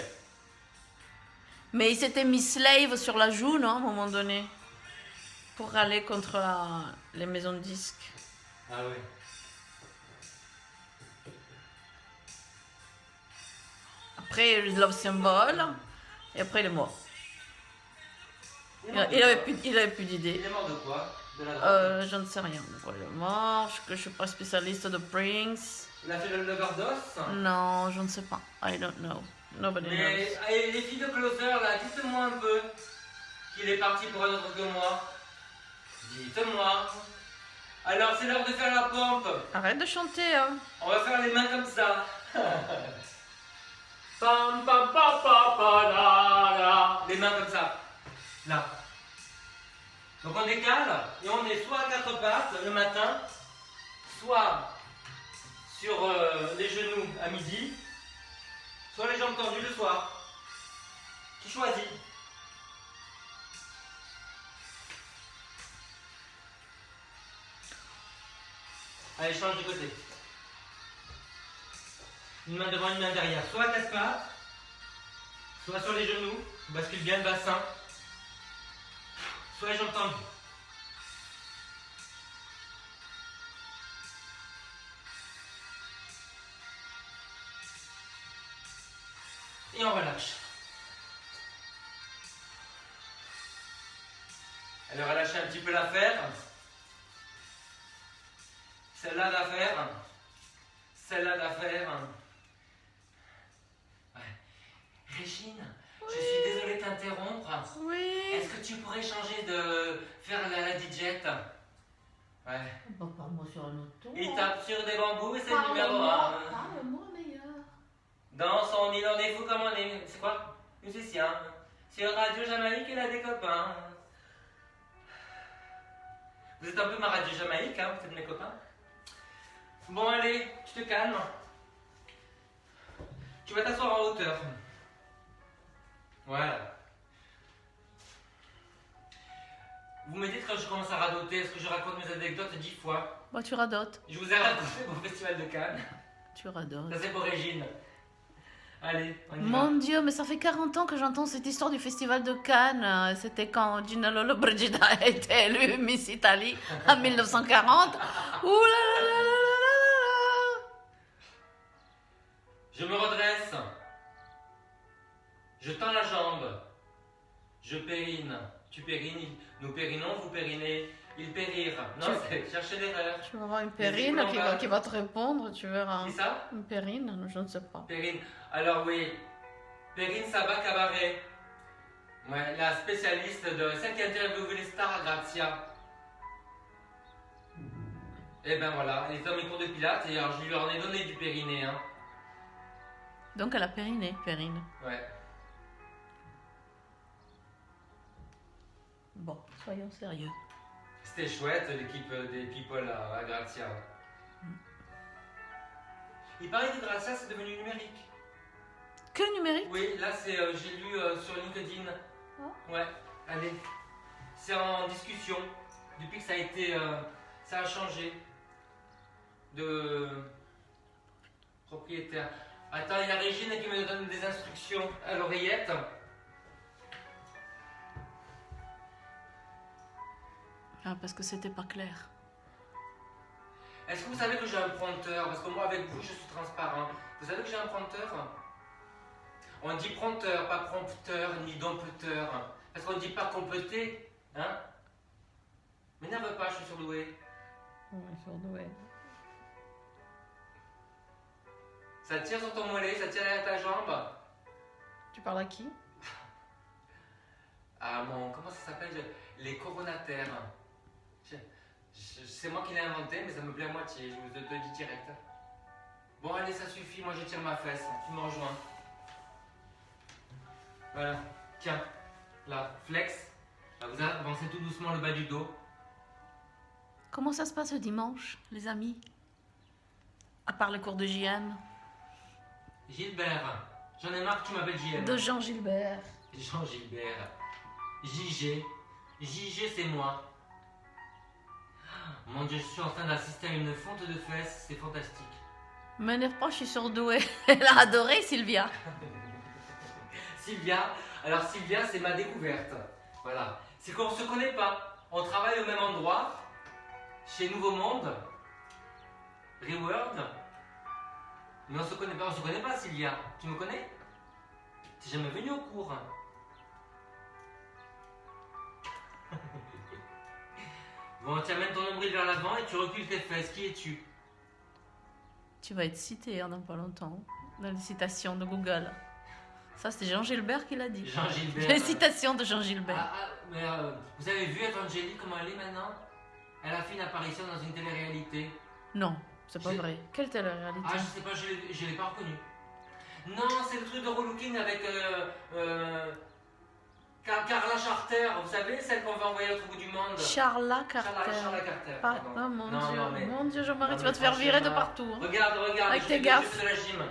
Mais il s'était mis slave sur la joue, non, à un moment donné, pour aller contre les maisons de disques. Ah oui. Après, le love symbol, et après, il est mort. Il avait plus d'idées. Il est mort de quoi? De la drogue? Je ne sais rien. Pourquoi il est mort? Je ne suis pas spécialiste de Prince. Il a fait l'overdose? Non, je ne sais pas. I don't know. Nobody knows. Mais allez, les filles de Closer, là, dites-moi un peu qu'il est parti pour un autre que moi. Dites-moi. Alors, c'est l'heure de faire la pompe. Arrête de chanter, hein. On va faire les mains comme ça. Pam pam pam pam pam la la. Les mains comme ça. Là. Donc on décale et on est soit à quatre pattes le matin, soit sur les genoux à midi, soit les jambes tendues le soir. Qui choisit? Allez, change de côté. Une main devant, une main derrière. Soit à quatre pattes, soit sur les genoux. On bascule bien le bassin. Soit les jambes tendues. Et on relâche. Alors relâchez un petit peu l'affaire. Celle-là d'affaire. Celle-là d'affaire. Ouais. Régine, je suis désolée de t'interrompre. Oui. Est-ce que tu pourrais changer de faire la DJ? Ouais. Parle-moi sur un autre ton. Il tape sur des bambous et c'est le numéro 1. Parle-moi meilleur. Dans son île, on est fou comme on est. C'est quoi? Musicien. Sur Radio Jamaïque, il a des copains. Vous êtes un peu ma Radio Jamaïque, hein? Vous êtes mes copains. Bon, allez, tu te calmes. Tu vas t'asseoir en hauteur. Voilà. Vous me dites quand je commence à radoter, est-ce que je raconte mes anecdotes 10 fois? Bah, tu radotes. Je vous ai raconté mon festival de Cannes. Tu radotes. Ça, c'est pour Régine. Allez, on y va. Mon Dieu, mais ça fait 40 ans que j'entends cette histoire du festival de Cannes. C'était quand Gina Lollobrigida a été élue Miss Italie en 1940. Ouh là là là là là là. Je me redresse. Je tends la jambe. Je périne. Tu pérines. Nous périnons, vous périnez. Ils périrent. Non, c'est chercher l'erreur. Tu vas avoir une Périne qui va te répondre, tu verras. Qui ça? Une Périne, je ne sais pas. Perrine. Alors oui, Perrine Sabat Cabaret. Ouais, la spécialiste de celle qui a interviewé les stars à Grazia. Et ben voilà, elle était dans mes cours de pilates et alors je lui en ai donné du périnée. Hein. Donc elle a périné, Périne. Ouais. Bon, soyons sérieux. C'était chouette l'équipe des people à Grazia. Il paraît que Grazia c'est devenu numérique. Que numérique? Oui, là c'est j'ai lu sur LinkedIn. Ah. Ouais, allez. C'est en discussion. Depuis que ça a été. Ça a changé de propriétaire. Attends, il y a Régine qui me donne des instructions à l'oreillette. Ah, parce que c'était pas clair. Est-ce que vous savez que j'ai un prompteur? Parce que moi avec vous je suis transparent. Vous savez que j'ai un prompteur? On dit prompteur, pas prompteur ni dompteur. Parce qu'on ne dit pas compléter. Hein? M'énerve pas, je suis surdoué. Ouais, surdoué. Ça tire sur ton mollet, ça tire derrière ta jambe. Tu parles à qui? Ah mon, comment ça s'appelle? Les coronataires. C'est moi qui l'ai inventé, mais ça me plaît à moitié, je vous le dis direct. Bon allez, ça suffit, moi je tire ma fesse, tu me rejoins. Voilà, tiens, là, flex. Là, vous avancez tout doucement le bas du dos. Comment ça se passe le dimanche, les amis? À part les cours de JM. Gilbert, j'en ai marre que tu m'appelles JM. De Jean Gilbert. Jean Gilbert. JG. JG, c'est moi. Mon Dieu, je suis en train d'assister à une fonte de fesses, c'est fantastique. M'énerve pas, je suis surdouée. Elle a adoré Sylvia. Sylvia, alors Sylvia, c'est ma découverte. Voilà. C'est qu'on ne se connaît pas. On travaille au même endroit, chez Nouveau Monde, Reword. Mais on se connaît pas. On se connaît pas, Sylvia. Tu me connais? T'es jamais venu au cours. Bon, tu amènes ton nombril vers l'avant et tu recules tes fesses. Qui es-tu? Tu vas être cité dans pas longtemps, dans les citations de Google. Ça, c'est Jean Gilbert qui l'a dit. Jean Gilbert. Les citations de Jean Gilbert. Mais vous avez vu Evangélie comment elle est maintenant? Elle a fait une apparition dans une télé-réalité. Non, c'est pas vrai. Quelle était la réalité? Ah, je sais pas, je l'ai pas reconnue. Non, c'est le truc de relooking avec Carla Charter, vous savez, celle qu'on va envoyer à l'autre bout du monde. Charla Carter. Charla Carter. Ah, pardon. oh, mon Non, Dieu, non, mais- mon Dieu, Jean-Marie, Non, tu mais vas te faire virer de franchement, partout. Hein. Regarde, Avec je tes fais gaffes. de la gym. Tu vas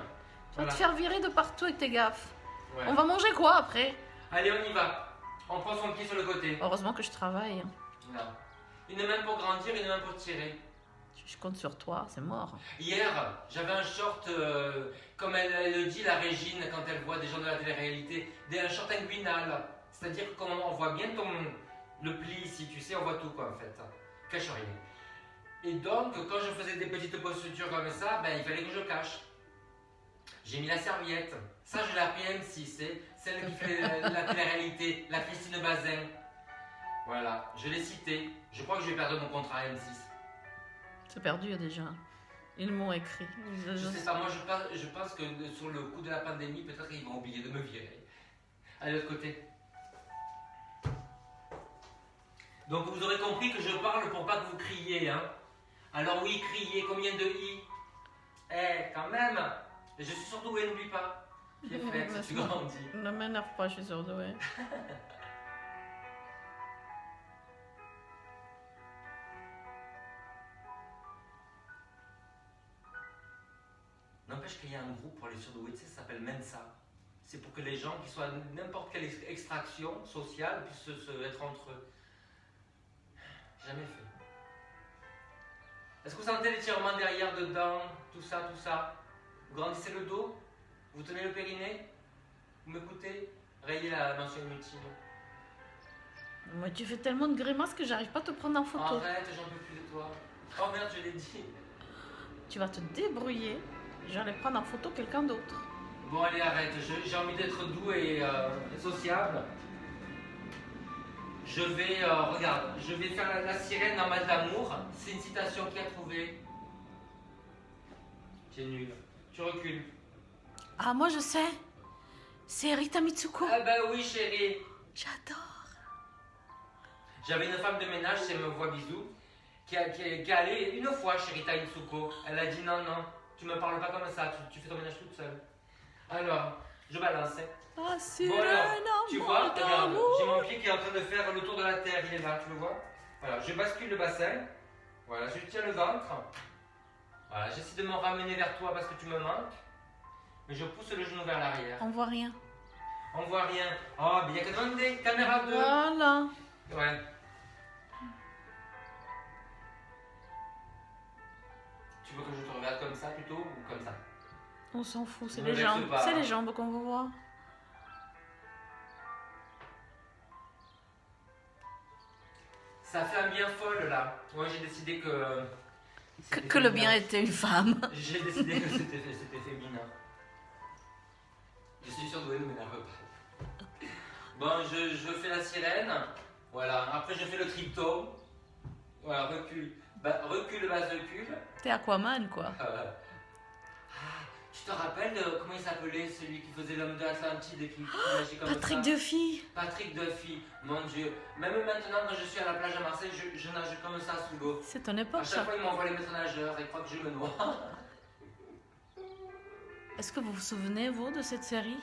Voilà. te faire virer de partout avec tes gaffes. Ouais. On va manger quoi après? Allez, on y va. On prend son pied sur le côté. Heureusement que je travaille. Non. Une main pour grandir, une main pour tirer. Je compte sur toi, c'est mort. Hier, j'avais un short, comme elle le dit, la Régine, quand elle voit des gens de la télé-réalité, un short inguinal. C'est-à-dire qu'on voit bien le pli ici, tu sais, on voit tout quoi en fait. Cache rien. Et donc, quand je faisais des petites postures comme ça, ben, il fallait que je cache. J'ai mis la serviette. Ça, je l'ai appris à M6, c'est celle qui fait la télé-réalité, la Christine Bazin. Voilà, je l'ai citée. Je crois que je vais perdre mon contrat à M6. C'est perdu déjà. Ils m'ont écrit. Je sais pas, moi je pense que sur le coup de la pandémie, peut-être qu'ils vont oublier de me virer. À l'autre côté. Donc vous aurez compris que je parle pour pas que vous criez. Hein. Alors oui, criez, combien de i? Eh, quand même. Je suis surdoué, n'oublie pas. J'ai flex, tu grandis. Ne m'énerve pas, je suis surdouée. N'empêche qu'il y a un groupe pour les surdoués, tu sais, ça s'appelle Mensa. C'est pour que les gens qui soient à n'importe quelle extraction sociale puissent être entre eux. Jamais fait. Est-ce que vous sentez l'étirement derrière, dedans, tout ça, tout ça? Vous grandissez le dos. Vous tenez le périnée. Vous m'écoutez. Rayez la mention inutile. Moi, tu fais tellement de grimaces que j'arrive pas à te prendre en photo. Arrête, j'en peux plus de toi. Oh merde, je l'ai dit. Tu vas te débrouiller. J'allais prendre en photo quelqu'un d'autre. Bon, allez, arrête. J'ai envie d'être doux et sociable. Je vais, regarde, je vais faire la sirène en mode d'amour. C'est une citation qui a trouvé. Tu es nul. Tu recules. Ah, moi, je sais. C'est Rita Mitsuko. Ah bah oui, chérie. J'adore. J'avais une femme de ménage, si elle me voit bisous, qui est allée une fois chez Rita Mitsuko. Elle a dit non, non, tu me parles pas comme ça, tu fais ton ménage toute seule. Alors, je balance. Ah, c'est Bon alors, tu vois, regarde, j'ai mon pied qui est en train de faire le tour de la terre, il est là, tu le vois? Voilà, je bascule le bassin, voilà, je tiens le ventre, voilà, j'essaie de me ramener vers toi parce que tu me manques, mais je pousse le genou vers l'arrière. On voit rien. On voit rien. Oh, mais il y a qu'à demander, caméra 2. Voilà. Ouais. Tu veux que je te regarde comme ça plutôt ou comme ça? On s'en fout, c'est Ne les vexe jambes. pas. C'est les jambes qu'on veut voir. Ça fait un bien folle là. Moi j'ai décidé que. Que le bien était une femme. J'ai décidé que c'était féminin. Je suis surdoué, ne m'énerve pas. Bon, je fais la sirène. Voilà. Après, je fais le tripto. Voilà, recule. Recule, base, recule. T'es Aquaman, quoi. Tu te rappelles de comment il s'appelait celui qui faisait l'homme de l'Atlantide et qui nageait comme Patrick ça? Duffy. Patrick Duffy, mon Dieu. Même maintenant, quand je suis à la plage à Marseille, je nage comme ça sous l'eau. C'est ton À époque, chaque ça. fois, il m'envoie les maîtres nageurs et croit que je me noie. Est-ce que vous vous souvenez, vous, de cette série?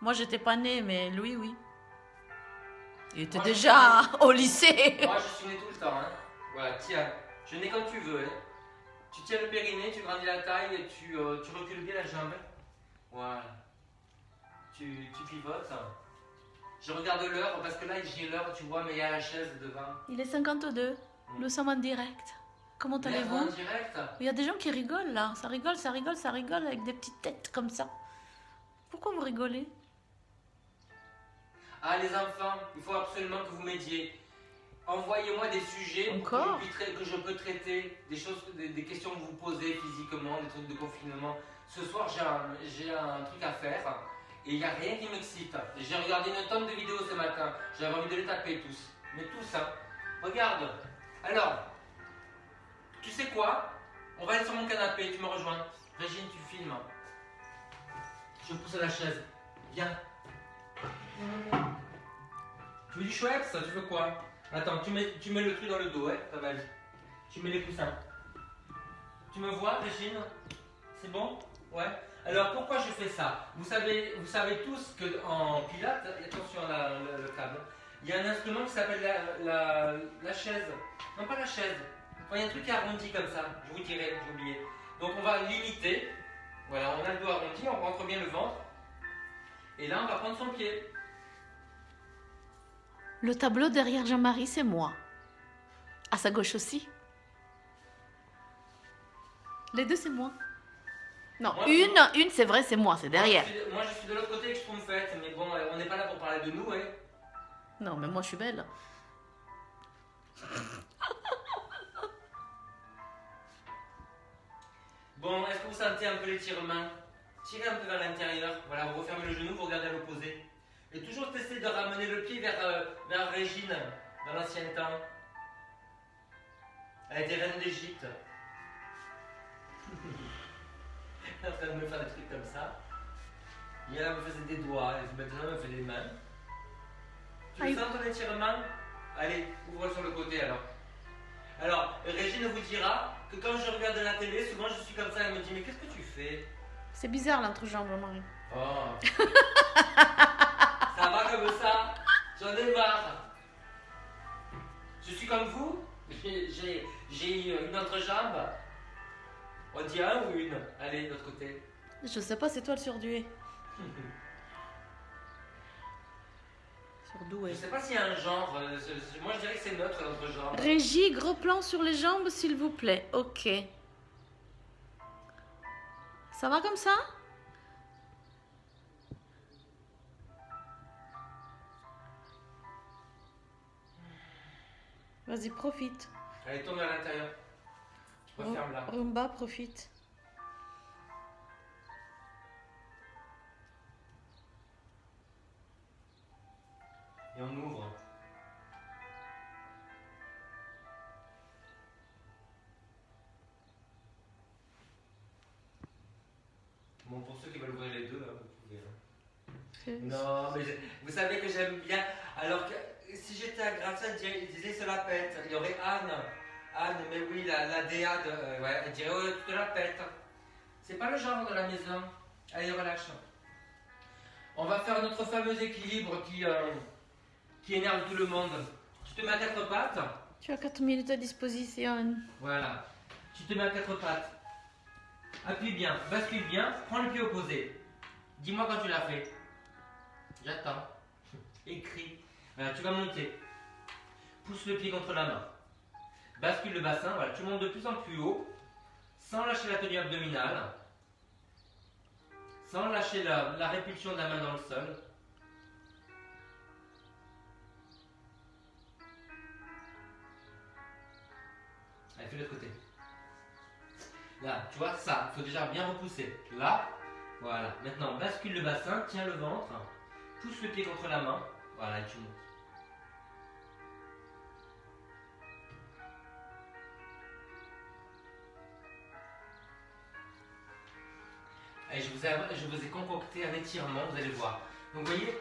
Moi, j'étais pas née, mais Louis, oui. Il était Moi, déjà au lycée. Moi, je suis né tout le temps. Hein. Voilà, tiens. Je nais comme tu veux. Hein. Tu tiens le périnée, tu grandis la taille, et tu recules bien la jambe. Voilà. Tu pivotes. Je regarde l'heure parce que là, j'ai l'heure, tu vois, mais il y a la chaise devant. Il est 52. Nous sommes en direct. Comment Merde, allez-vous? en direct. Il y a des gens qui rigolent, là. Ça rigole, ça rigole, ça rigole avec des petites têtes comme ça. Pourquoi vous rigolez? Ah, les enfants, il faut absolument que vous m'aidiez. Envoyez-moi des sujets Encore que je peux traiter, des choses, des questions que vous posez physiquement, des trucs de confinement. Ce soir, j'ai un truc à faire et il n'y a rien qui m'excite. J'ai regardé une tonne de vidéos ce matin. J'avais envie de les taper tous. Mais tous, hein. Regarde. Alors, tu sais quoi? On va aller sur mon canapé, tu me rejoins. Régine, tu filmes. Je pousse la chaise. Viens. Tu veux du Schweppes? Tu veux quoi? Attends, tu mets le truc dans le dos, hein, ta valise. Tu mets les coussins. Tu me vois, Régine? C'est bon? Ouais. Alors, pourquoi je fais ça? Vous savez tous qu'en pilates, attention à le câble, il y a un instrument qui s'appelle la chaise. Non, pas la chaise. Il y a un truc qui est arrondi comme ça. Je vous dirai, j'ai oublié. Donc, on va limiter. Voilà, on a le dos arrondi, on rentre bien le ventre. Et là, on va prendre son pied. Le tableau derrière Jean-Marie, c'est moi. À sa gauche aussi. Les deux, c'est moi. Non, Moi, une c'est vrai, c'est moi, c'est derrière. Moi, je suis de l'autre côté avec Schtroumpfette, mais bon, on n'est pas là pour parler de nous, hein. Non, mais moi, je suis belle. Bon, est-ce que vous sentez un peu l'étirement? Tirez un peu vers l'intérieur. Voilà, vous refermez le genou, vous regardez à l'opposé. Et toujours tester de ramener le pied vers Régine, dans l'ancien temps. Elle était reine d'Égypte. Elle est en train de me faire des trucs comme ça. Et elle me faisait des doigts, et maintenant elle me fait des mains. Tu Aïe. sens ton étirement? Allez, ouvre sur le côté alors. Alors, Régine vous dira que quand je regarde la télé, souvent je suis comme ça, elle me dit mais qu'est-ce que tu fais? C'est bizarre l'entrejambe, Jean-Marie. Oh. Ça va comme ça? J'en ai marre. Je suis comme vous? J'ai une autre jambe. On dit un ou une? Allez, de l'autre côté. Je sais pas, c'est toi le surdoué. Surdoué. Je sais pas s'il y a un genre. Moi je dirais que c'est neutre notre jambe. Régie, gros plan sur les jambes, s'il vous plaît. Ok. Ça va comme ça? Vas-y, profite. Allez, tourne à l'intérieur. Referme là. Rumba, profite. Et on ouvre. Bon, pour ceux qui veulent ouvrir les deux, là, vous pouvez. Non, mais vous savez que j'aime bien. Alors que si j'étais à Grazia, il disait se la pète. Il y aurait Anne. Anne, mais oui, la DA, ouais, elle dirait oh, tu te la pètes. C'est pas le genre de la maison. Allez, relâche. On va faire notre fameux équilibre qui énerve tout le monde. Tu te mets à quatre pattes. Tu as 4 minutes à disposition. Voilà. Tu te mets à quatre pattes. Appuie bien, bascule bien, prends le pied opposé. Dis-moi quand tu l'as fait. J'attends. Écris. Voilà, tu vas monter. Pousse le pied contre la main. Bascule le bassin, voilà, tu montes de plus en plus haut, sans lâcher la tenue abdominale, sans lâcher la répulsion de la main dans le sol. Allez, fais de l'autre côté. Là, tu vois, ça, il faut déjà bien repousser. Là, voilà. Maintenant, bascule le bassin, tiens le ventre, pousse le pied contre la main, voilà, et tu montes. Et je vous ai concocté un étirement, vous allez voir. Donc vous voyez,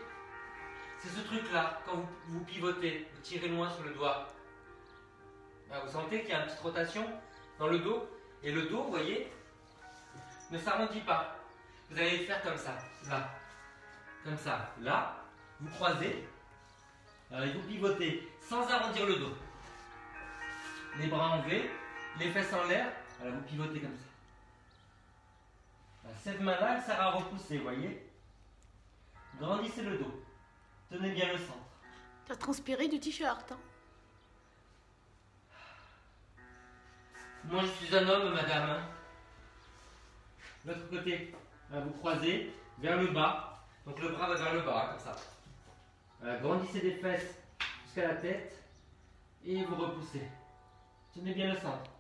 c'est ce truc-là, quand vous pivotez, vous tirez loin sur le doigt. Là, vous sentez qu'il y a une petite rotation dans le dos. Et le dos, vous voyez, ne s'arrondit pas. Vous allez le faire comme ça, là. Comme ça. Là, vous croisez. Et vous pivotez sans arrondir le dos. Les bras en V, les fesses en l'air. Voilà, vous pivotez comme ça. Cette main-là, elle sert à repousser, vous voyez. Grandissez le dos. Tenez bien le centre. Tu as transpiré du t-shirt. Hein? Moi, je suis un homme, madame. L'autre côté, vous croisez vers le bas. Donc le bras va vers le bas, comme ça. Grandissez des fesses jusqu'à la tête. Et vous repoussez. Tenez bien le centre.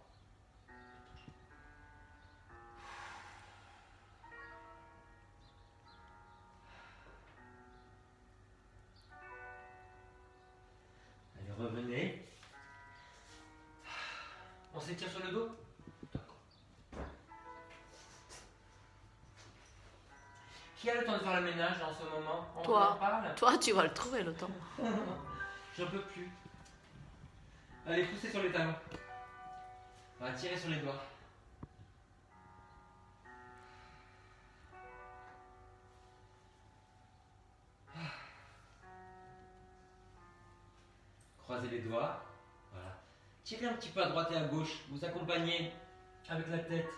Revenez. On s'étire sur le dos? D'accord. Qui a le temps de faire le ménage en ce moment? On en parle? Toi, tu vas le trouver le temps. J'en peux plus. Allez, poussez sur les talons. On va tirer sur les doigts. Croisez les doigts. Voilà. Tirez un petit peu à droite et à gauche. Vous accompagnez avec la tête.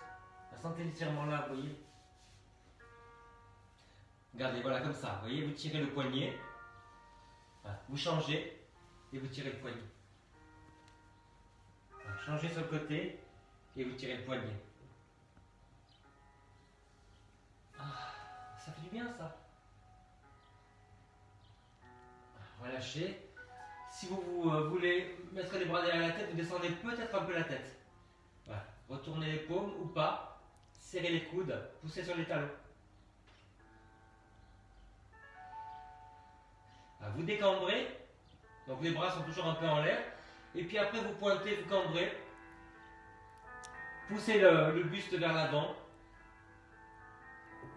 Sentez l'étirement là, vous voyez. Regardez, voilà, comme ça. Vous voyez, vous tirez le poignet. Voilà. Vous changez et vous tirez le poignet. Voilà. Changez sur le côté et vous tirez le poignet. Ah, ça fait du bien, ça. Relâchez. Si vous voulez mettre les bras derrière la tête, vous descendez peut-être un peu la tête. Voilà. Retournez les paumes ou pas. Serrez les coudes. Poussez sur les talons. Vous décambrez. Donc les bras sont toujours un peu en l'air. Et puis après, vous pointez, vous cambrez. Poussez le buste vers l'avant.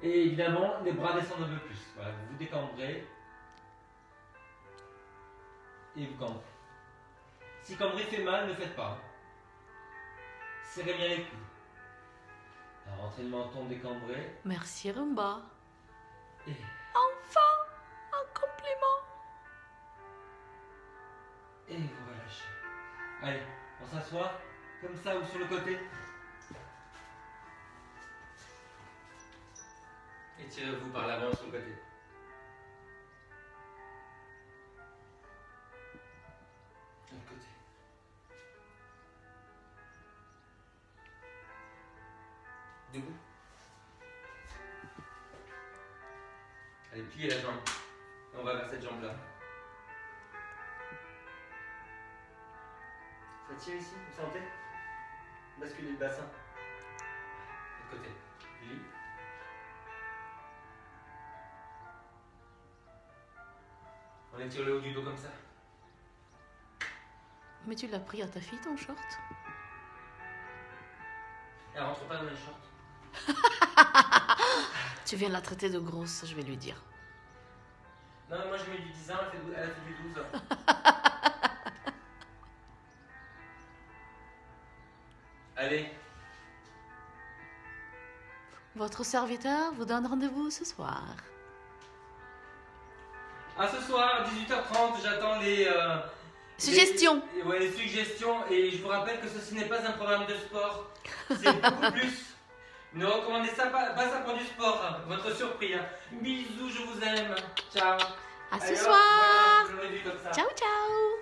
Et évidemment, les bras descendent un peu plus. Voilà, vous vous décambrez. Et vous cambrez. Si cambrer fait mal, ne faites pas. Serrez bien les coudes. Alors, rentrez le menton décambré. Merci Rumba. Et Enfin, un compliment. Et vous relâchez. Allez, on s'assoit comme ça ou sur le côté. Étirez-vous par l'avant sur le côté. De l'autre côté. Debout. Allez, pliez la jambe. Et on va vers cette jambe-là. Ça tire ici, vous sentez? Basculez le bassin. De côté. Lily. On étire le haut du dos comme ça. Mais tu l'as pris à ta fille, ton short? Elle rentre pas dans les shorts. Tu viens de la traiter de grosse, je vais lui dire. Non, moi je mets du 10 ans, elle a fait du 12 ans. Allez. Votre serviteur vous donne rendez-vous ce soir. À ce soir, 18h30, j'attends les... Suggestions. Les suggestions. Et je vous rappelle que ceci n'est pas un programme de sport. C'est beaucoup plus. Ne recommandez ça pas ça pour du sport. Votre surprise. Bisous, je vous aime. Ciao. À ce Allez, hop, soir. voilà, je l'aurais vu comme ça. Ciao, ciao.